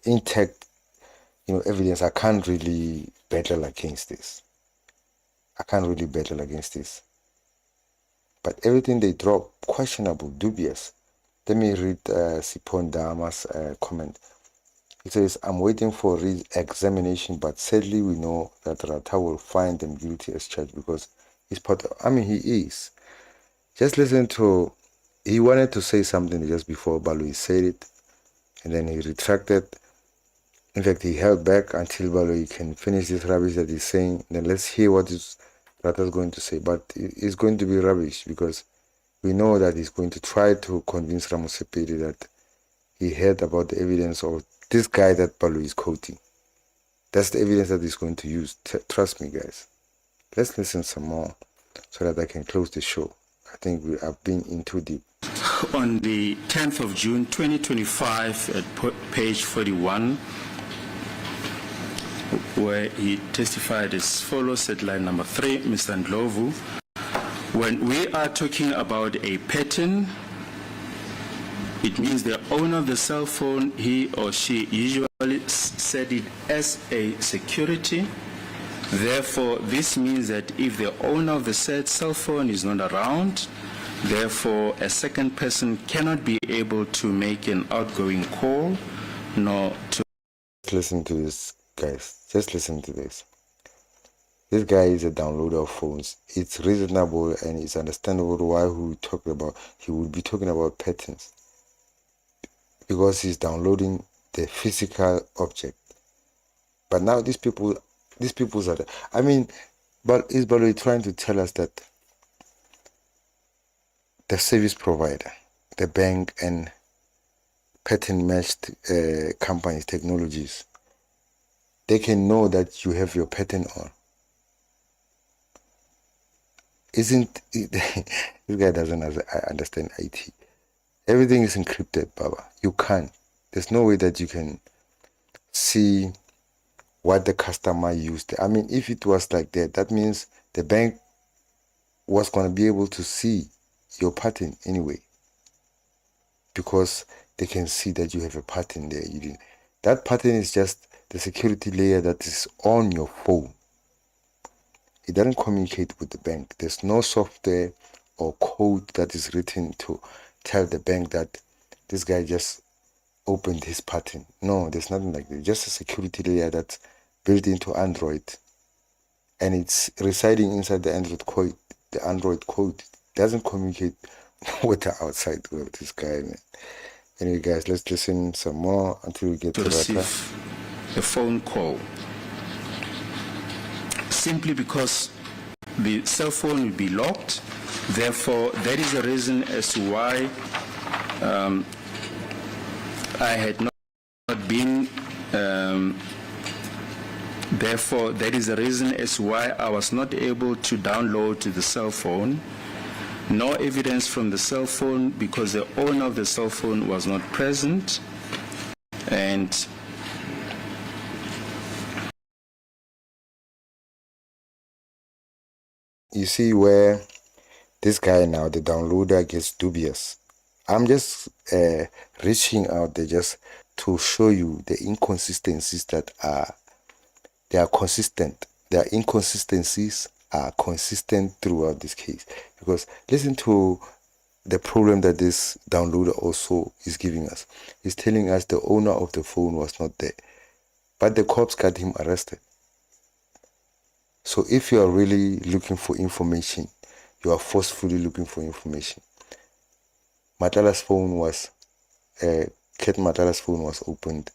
intact, evidence. I can't really battle against this. But everything they drop, questionable, dubious. Let me read Sipon Dama's comment. He says, I'm waiting for re-examination, but sadly we know that Rata will find them guilty as charged because he's part of, he is. Just listen to, he wanted to say something just before Baloyi said it, and then he retracted. In fact, he held back until Baloyi can finish this rubbish that he's saying. Then let's hear what Rata's going to say. But it's going to be rubbish because we know that he's going to try to convince Ramosepedi that he heard about the evidence of this guy that Baloyi is quoting. That's the evidence that he's going to use. Trust me, guys. Let's listen some more so that I can close the show. I think we have been in too deep. On the 10th of June 2025 at page 41, where he testified as follows at line number 3, Mr. Ndlovu, when we are talking about a pattern, it means the owner of the cell phone, he or she usually set it as a security. Therefore, this means that if the owner of the said cell phone is not around, therefore a second person cannot be able to make an outgoing call, nor to... Listen to this, guys. Just listen to this. This guy is a downloader of phones. It's reasonable and it's understandable why he would be talking about patterns. Because he's downloading the physical object. But now these people are, but is Baloyi trying to tell us that the service provider, the bank and pattern matched companies, technologies, they can know that you have your pattern on? Isn't it, this guy doesn't understand IT. Everything is encrypted, Baba. You can't. There's no way that you can see what the customer used. I mean, if it was like that, that means the bank was going to be able to see your pattern anyway, because they can see that you have a pattern there. You didn't. That pattern is just the security layer that is on your phone. It doesn't communicate with the bank. There's no software or code that is written to tell the bank that this guy just opened his pattern. No, there's nothing like that. Just a security layer that's built into Android, and it's residing inside the Android code. The Android code doesn't communicate with the outside world. This guy, man. Anyway, guys, let's listen some more until we get to receive that. A phone call. Simply because the cell phone will be locked. Therefore, that is the reason as to why I had not been. Therefore, that is the reason as to why I was not able to download to the cell phone. No evidence from the cell phone because the owner of the cell phone was not present. And you see where this guy now, the downloader, gets dubious. I'm just reaching out there just to show you the inconsistencies that they are consistent. Their inconsistencies are consistent throughout this case. Because listen to the problem that this downloader also is giving us. He's telling us the owner of the phone was not there, but the cops got him arrested. So if you are really looking for information, you are forcefully looking for information. Matala's phone was, Ket Matala's phone was opened.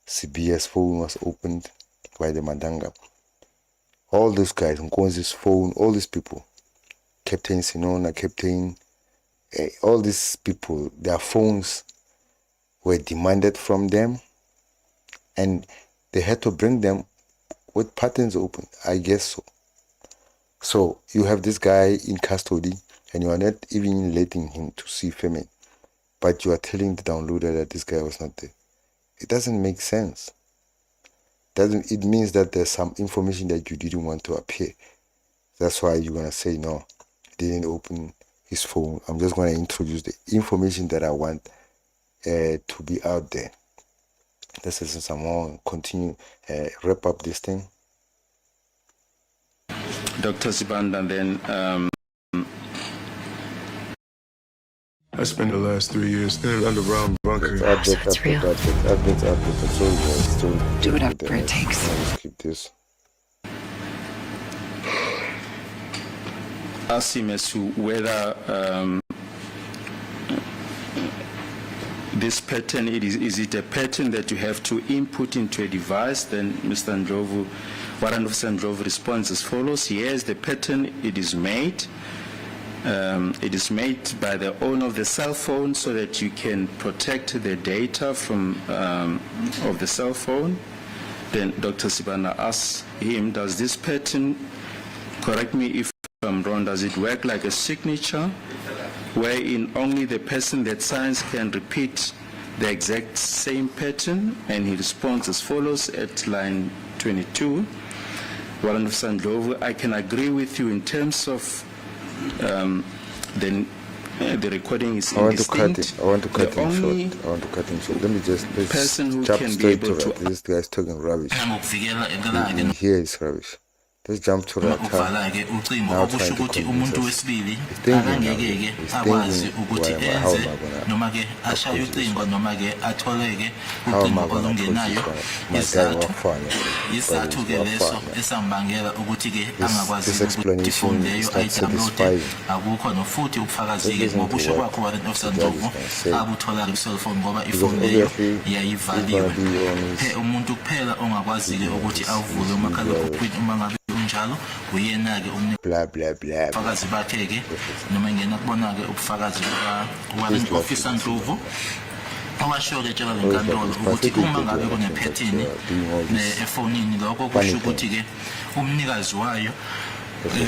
CBS phone was opened by the Mandanga. All those guys, Nkonzi's phone, all these people, Captain Sinona, Captain, all these people, their phones were demanded from them, and they had to bring them with patterns open. I guess so. So you have this guy in custody, and you are not even letting him to see Femin, but you are telling the downloader that this guy was not there. It doesn't make sense. It means that there's some information that you didn't want to appear. That's why you're gonna say no, he didn't open his phone. I'm just gonna introduce the information that I want to be out there. Let's listen some more. Continue, wrap up this thing. Dr. Sibanda, then I spent the last 3 years in an underground bunker. It's real. Do whatever it takes. Let's keep this. Ask him as to whether this pattern, is it a pattern that you have to input into a device? Then Mr. Ndlovu, Warrant Officer Ndlovu responds as follows: yes, the pattern, it is made. It is made by the owner of the cell phone so that you can protect the data from of the cell phone. Then Dr. Sibanda asks him, does this pattern, correct me if I'm wrong, does it work like a signature wherein only the person that signs can repeat the exact same pattern? And he responds as follows at line 22. Warrant Officer Ndlovu, I can agree with you in terms of then the recording is indistinct. I want to cut him short. Let me just jump straight to that. This guy's talking rubbish. You hear his rubbish. Let's jump to that. Now trying to convince us. He's thinking how am I gonna approach this one? My guy was this explanation is not satisfying. Let's listen to what the judge is going to say. Because obviously he's going to be on his blah blah blah. Warrant Officer Ndlovu owasho-ke tshela le nkantolo ukuthi uma ngabe kunephethini efonini lokho kusho ukuthi-ke umnikazi wayo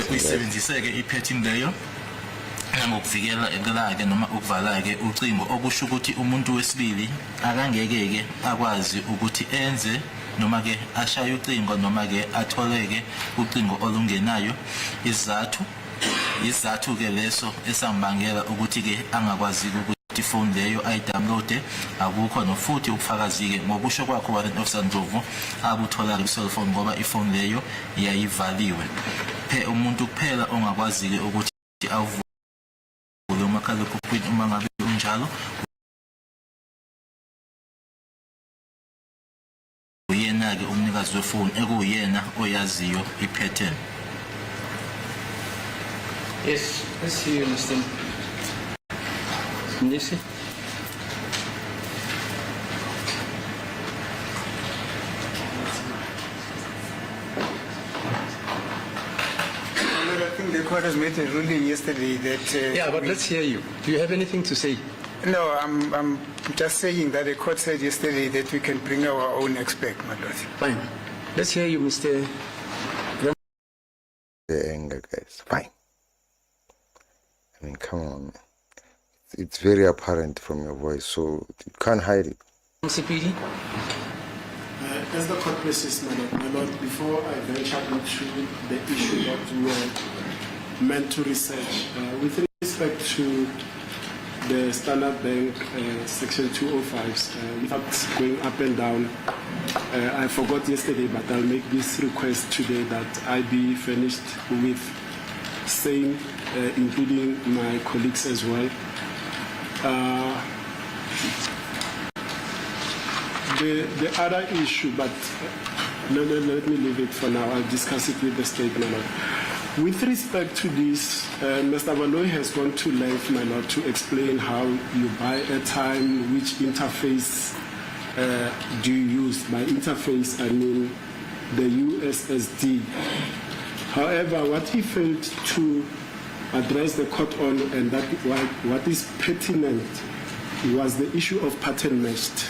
uyisebenzise-ke iphethini leyo ngokuvikela ecelake noma ukuvala-ke ucingo, okusho ukuthi umuntu wesibili akangeke-ke akwazi ukuthi enze noma ke ashaye ucingo noma ke atholeke ucingo olungenayo izathu ke leso esambangela ukuthi ke angakwazi ukuthi ifoni leyo ayidownloade akukho no futhi ubufakazi ke ngokusho kwakho warrant officer Ndlovu akuthola ku cellphone ngoba ifoni leyo yayivaliwe umuntu kuphela ongakwazi ke ukuthi avule umakhalekhukhwini uma ngabe unjalo uyena ke umnikazi wefoni ekuyena oyaziyo ipattern. Yes, let's see you, Mr. Nisi. I think the court has made a ruling yesterday that... yeah, but let's hear you. Do you have anything to say? No, I'm just saying that the court said yesterday that we can bring our own expert, my lord. Fine. Let's hear you, Mr. The anger, guys. Fine. I mean, come on. It's very apparent from your voice, so you can't hide it. CPD? As the court places, my lord, before I venture into the issue that we are meant to research, with respect to the Standard Bank Section 205s, without going up and down, I forgot yesterday, but I'll make this request today that I be furnished with same, including my colleagues as well. The other issue, but let me leave it for now. I'll discuss it with the state, my lord. With respect to this, Mr. Valoy has gone to length, my lord, to explain how you buy airtime, which interface do you use. By interface, I mean the USSD. However, what he failed to address the court on, and that what is pertinent, was the issue of pattern matched.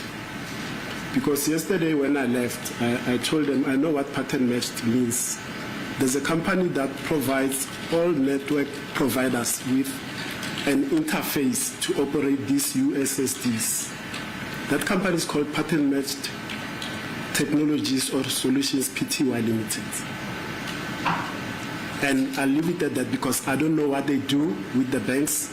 Because yesterday when I left, I told them I know what pattern matched means. There's a company that provides all network providers with an interface to operate these USSDs. That company is called Pattern Matched Technologies or Solutions Pty Limited. And I'll leave it at that because I don't know what they do with the banks.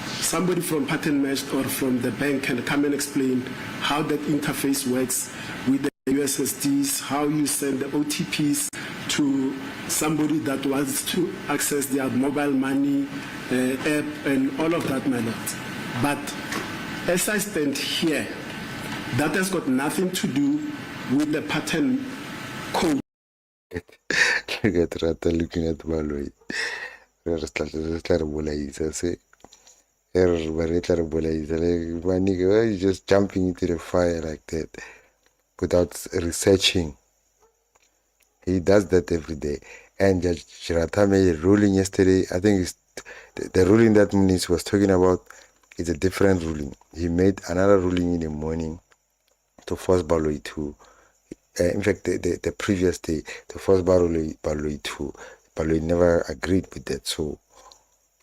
Somebody from Pattern Matched or from the bank can come and explain how that interface works with the USSDs, how you send the OTPs to somebody that wants to access their mobile money app and all of that, my lord. But as I stand here, that has got nothing to do with the pattern code. Look at Rata looking at Baloi. You're just jumping into the fire like that without researching. He does that every day. And Judge Rata made a ruling yesterday. I think it's the ruling that Muniz was talking about is a different ruling. He made another ruling in the morning to force Baloi to, in fact, the previous day, to force Baloi to. Baloi never agreed with that. So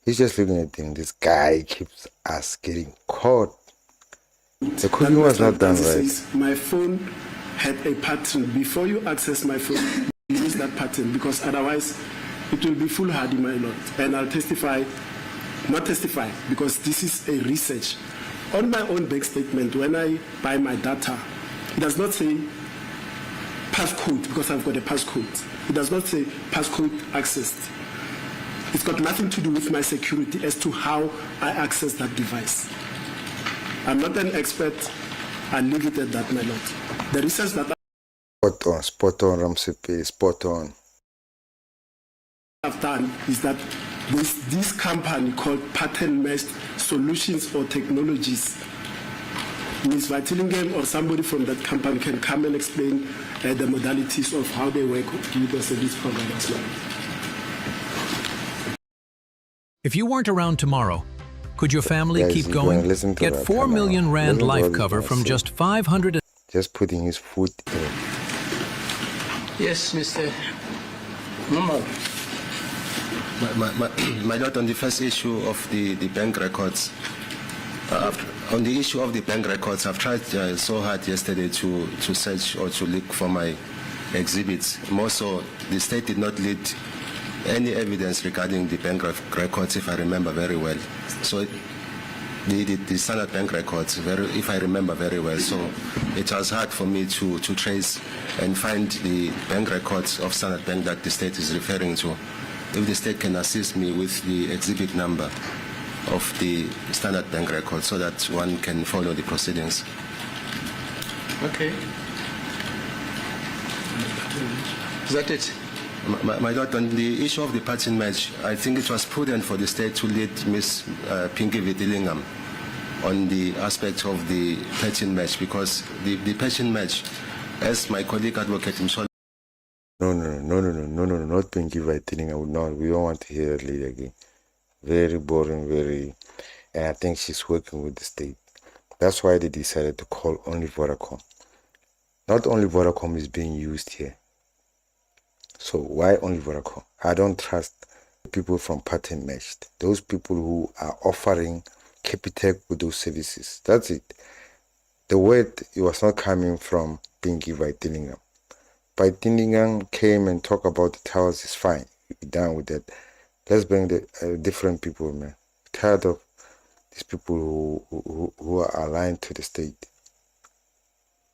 he's just looking at him. This guy keeps us getting caught. The cooking was not done right. My phone had a pattern. Before you access my phone, you use that pattern because otherwise it will be foolhardy, my lord. And I'll testify, not testify, because this is a research. On my own bank statement, when I buy my data, it does not say passcode because I've got a passcode. It does not say passcode accessed. It's got nothing to do with my security as to how I access that device. I'm not an expert. I'll leave it at that, my lord. The research that spot on, Ramsepe, spot on. I've done is that this company called Pattern Matched Solutions or Technologies, Ms. Vatilingen or somebody from that company can come and explain the modalities of how they work with the service providers. If you weren't around tomorrow, could your family keep going? Get 4 million Rand life cover from just 500. Just putting his foot in. Yes, Mr. Normal. My lord, on the first issue of the bank records, On the issue of the bank records, I've tried so hard yesterday to search or to look for my exhibits. More so, the state did not lead any evidence regarding the bank records, if I remember very well. So the Standard Bank records, if I remember very well. So it was hard for me to trace and find the bank records of Standard Bank that the state is referring to. If the state can assist me with the exhibit number of the Standard Bank record so that one can follow the proceedings. Okay. Is that it? My Lord, on the issue of the patching match, I think it was prudent for the state to lead Ms. Pinky Vittillingham on the aspect of the patching match, because the patching match, as my colleague Advocate himself. No, not Pinky Vittillingham. No, we don't want to hear that lady again. Very boring, and I think she's working with the state. That's why they decided to call only Vodacom. Not only Vodacom is being used here. So why only Vodacom? I don't trust people from pattern matched. Those people who are offering Capitec with those services. That's it. The word, it was not coming from Pinky Vittillingham. Vittillingham came and talked about the towers, is fine. We're done with that. Let's bring the different people, man. Tired of these people who are aligned to the state.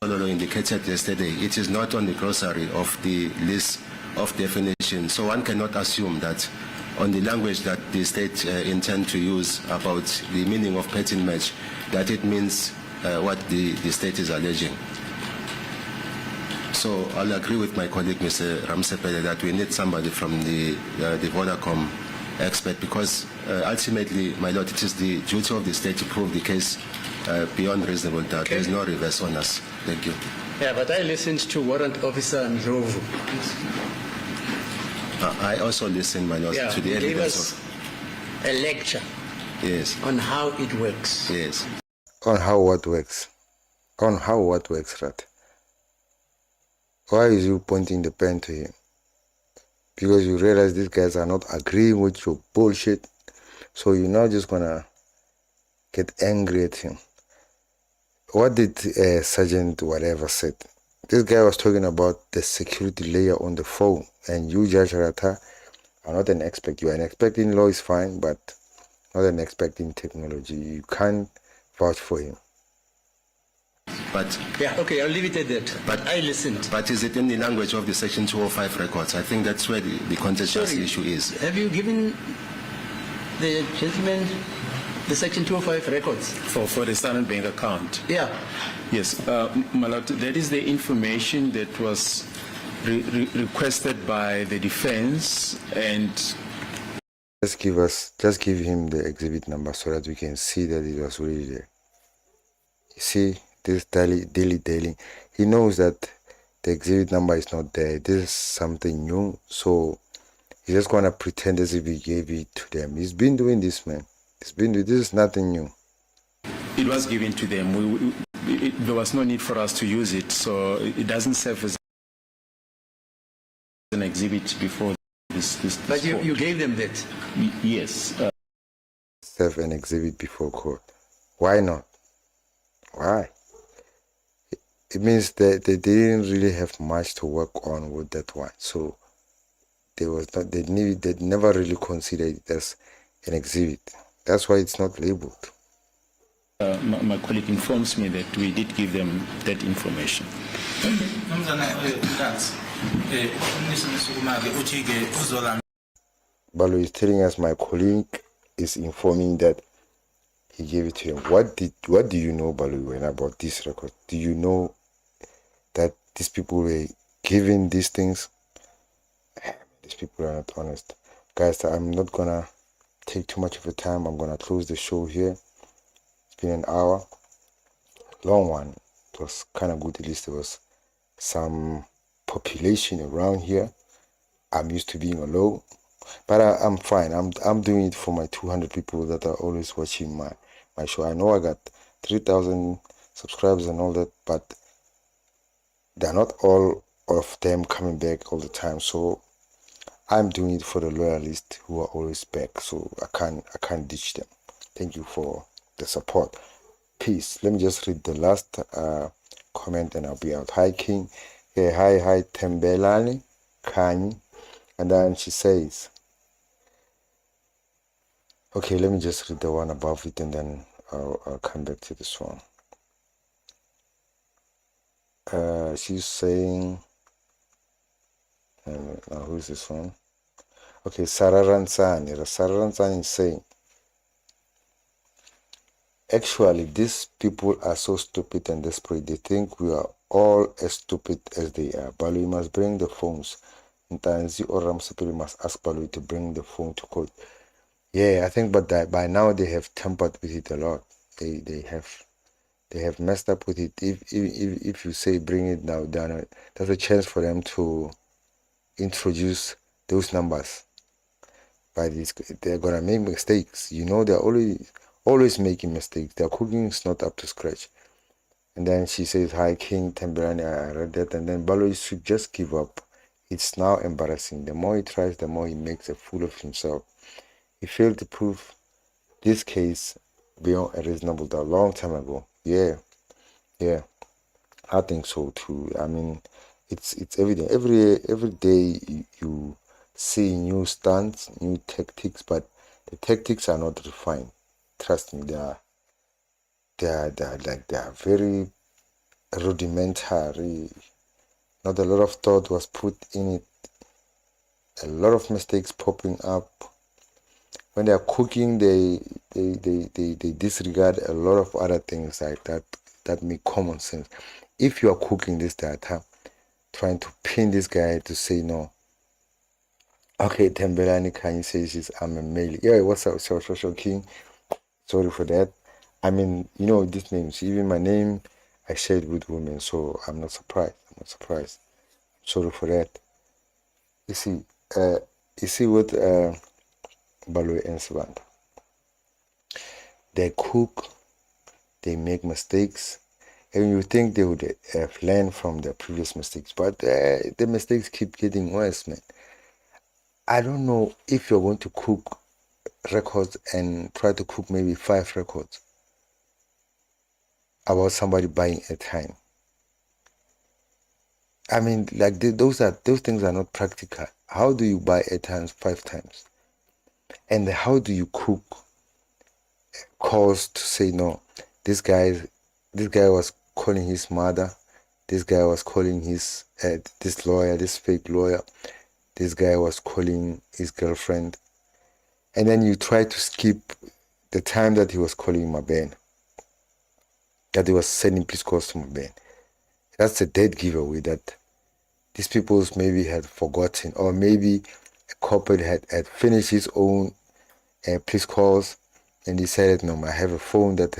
Indicated yesterday, it is not on the glossary of the list of definition. So one cannot assume that on the language that the state intend to use about the meaning of patching match, that it means what the state is alleging. So I'll agree with my colleague, Mr. Ramsepele, that we need somebody from the Vodacom expert, because ultimately, my Lord, it is the duty of the state to prove the case beyond reasonable doubt. Okay. There is no reverse on us. Thank you. Yeah, but I listened to Warrant Officer Ndlovu. I also listened, my Lord, to the evidence. Gave us a lecture. Yes. On how it works. Yes. On how what works? On how what works, Rat? Why is you pointing the pen to him? Because you realize these guys are not agreeing with your bullshit. So you're not just gonna get angry at him. What did Sergeant whatever said? This guy was talking about the security layer on the phone, and you, Judge Rata, are not an expert. You are an expert in law, is fine, but not an expert in technology. You can't vouch for him. But yeah, okay, I'll leave it at that. But I listened. But is it in the language of the Section 205 records? I think that's where the contentious issue is. Have you given the gentleman the Section 205 records? For the Standard Bank account? Yeah. Yes, my Lord, that is the information that was requested by the defense, and just give him the exhibit number so that we can see that it was really there. You see, this daily, he knows that the exhibit number is not there. This is something new, so he's just gonna pretend as if he gave it to them. He's been doing this, man. This is nothing new. It was given to them. There was no need for us to use it, so it doesn't serve as an exhibit before this But you gave them that? Yes. Serve an exhibit before court. Why not? Why? It means that they didn't really have much to work on with that one. So they never really considered it as an exhibit. That's why it's not labeled. My colleague informs me that we did give them that information. Balu is telling us my colleague is informing that he gave it to him. What do you know, Balu, about this record? Do you know that these people were given these things? These people are not honest. Guys, I'm not gonna take too much of your time. I'm gonna close the show here. It's been an hour. Long one. It was kind of good. At least there was some population around here. I'm used to being alone. But I'm fine. I'm doing it for my 200 people that are always watching my show. I know I got 3,000 subscribers and all that, but they're not all of them coming back all the time. So I'm doing it for the loyalists who are always back. So I can't ditch them. Thank you for the support. Peace. Let me just read the last comment and I'll be out. Hi King. Hey, hi Tembelani Kani. And then she says, okay, let me just read the one above it and then I'll come back to this one. She's saying, now who's this one? Okay, Sararansani. Sararansani is saying, actually, these people are so stupid and desperate. They think we are all as stupid as they are. But we must bring the phones. Ntanzi or Ramsapiri must ask Balui to bring the phone to court. Yeah, I think, but by now they have tampered with it a lot. They have messed up with it. If you say bring it now down, there's a chance for them to introduce those numbers. But they're gonna make mistakes. You know, they're always making mistakes. Their cooking is not up to scratch. And then she says, hi King Temberani, I read that. And then Baloi should just give up. It's now embarrassing. The more he tries, the more he makes a fool of himself. He failed to prove this case beyond a reasonable doubt a long time ago. Yeah, I think so too. I mean, it's evident. Every day you see new stunts, new tactics, but the tactics are not refined. Trust me, they are very rudimentary. Not a lot of thought was put in it. A lot of mistakes popping up. When they are cooking, they disregard a lot of other things like that make common sense. If you are cooking this data, trying to pin this guy to say no. Okay, Tembelani Kanye says I'm a male. Yeah, what's up, Social King? Sorry for that. I mean, you know, these names, even my name, I shared with women, so I'm not surprised. Sorry for that. You see what Baloi and Savannah. They cook, they make mistakes, and you think they would have learned from their previous mistakes, but the mistakes keep getting worse, man. I don't know if you're going to cook records and try to cook maybe 5 records about somebody buying airtime. I mean, like those things are not practical. How do you buy airtime 5 times? And how do you cook calls to say no? This guy was calling his mother. This guy was calling his this lawyer, this fake lawyer. This guy was calling his girlfriend. And then you try to skip the time that he was calling Mabene. That he was sending police calls to Mabene. That's a dead giveaway that these people maybe had forgotten, or maybe a corporate had finished his own police calls and decided, no, I have a phone that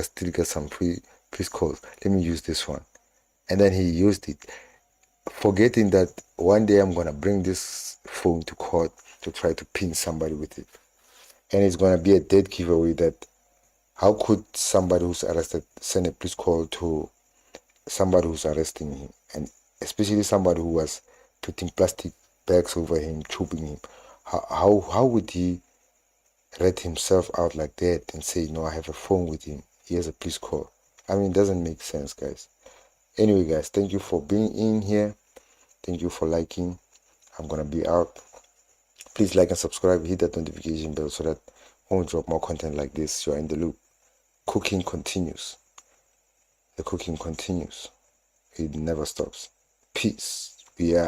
still got some police calls. Let me use this one. And then he used it, forgetting that one day I'm going to bring this phone to court to try to pin somebody with it. And it's going to be a dead giveaway that how could somebody who's arrested send a police call to somebody who's arresting him, and especially somebody who was putting plastic bags over him, chopping him. How would he rat himself out like that and say, no, I have a phone with him, he has a police call? I mean, it doesn't make sense, guys. Anyway, guys, thank you for being in here. Thank you for liking. I'm going to be out. Please like and subscribe, hit that notification bell so that when we drop more content like this, you're in the loop. Cooking continues. The cooking continues. It never stops. Peace. We are.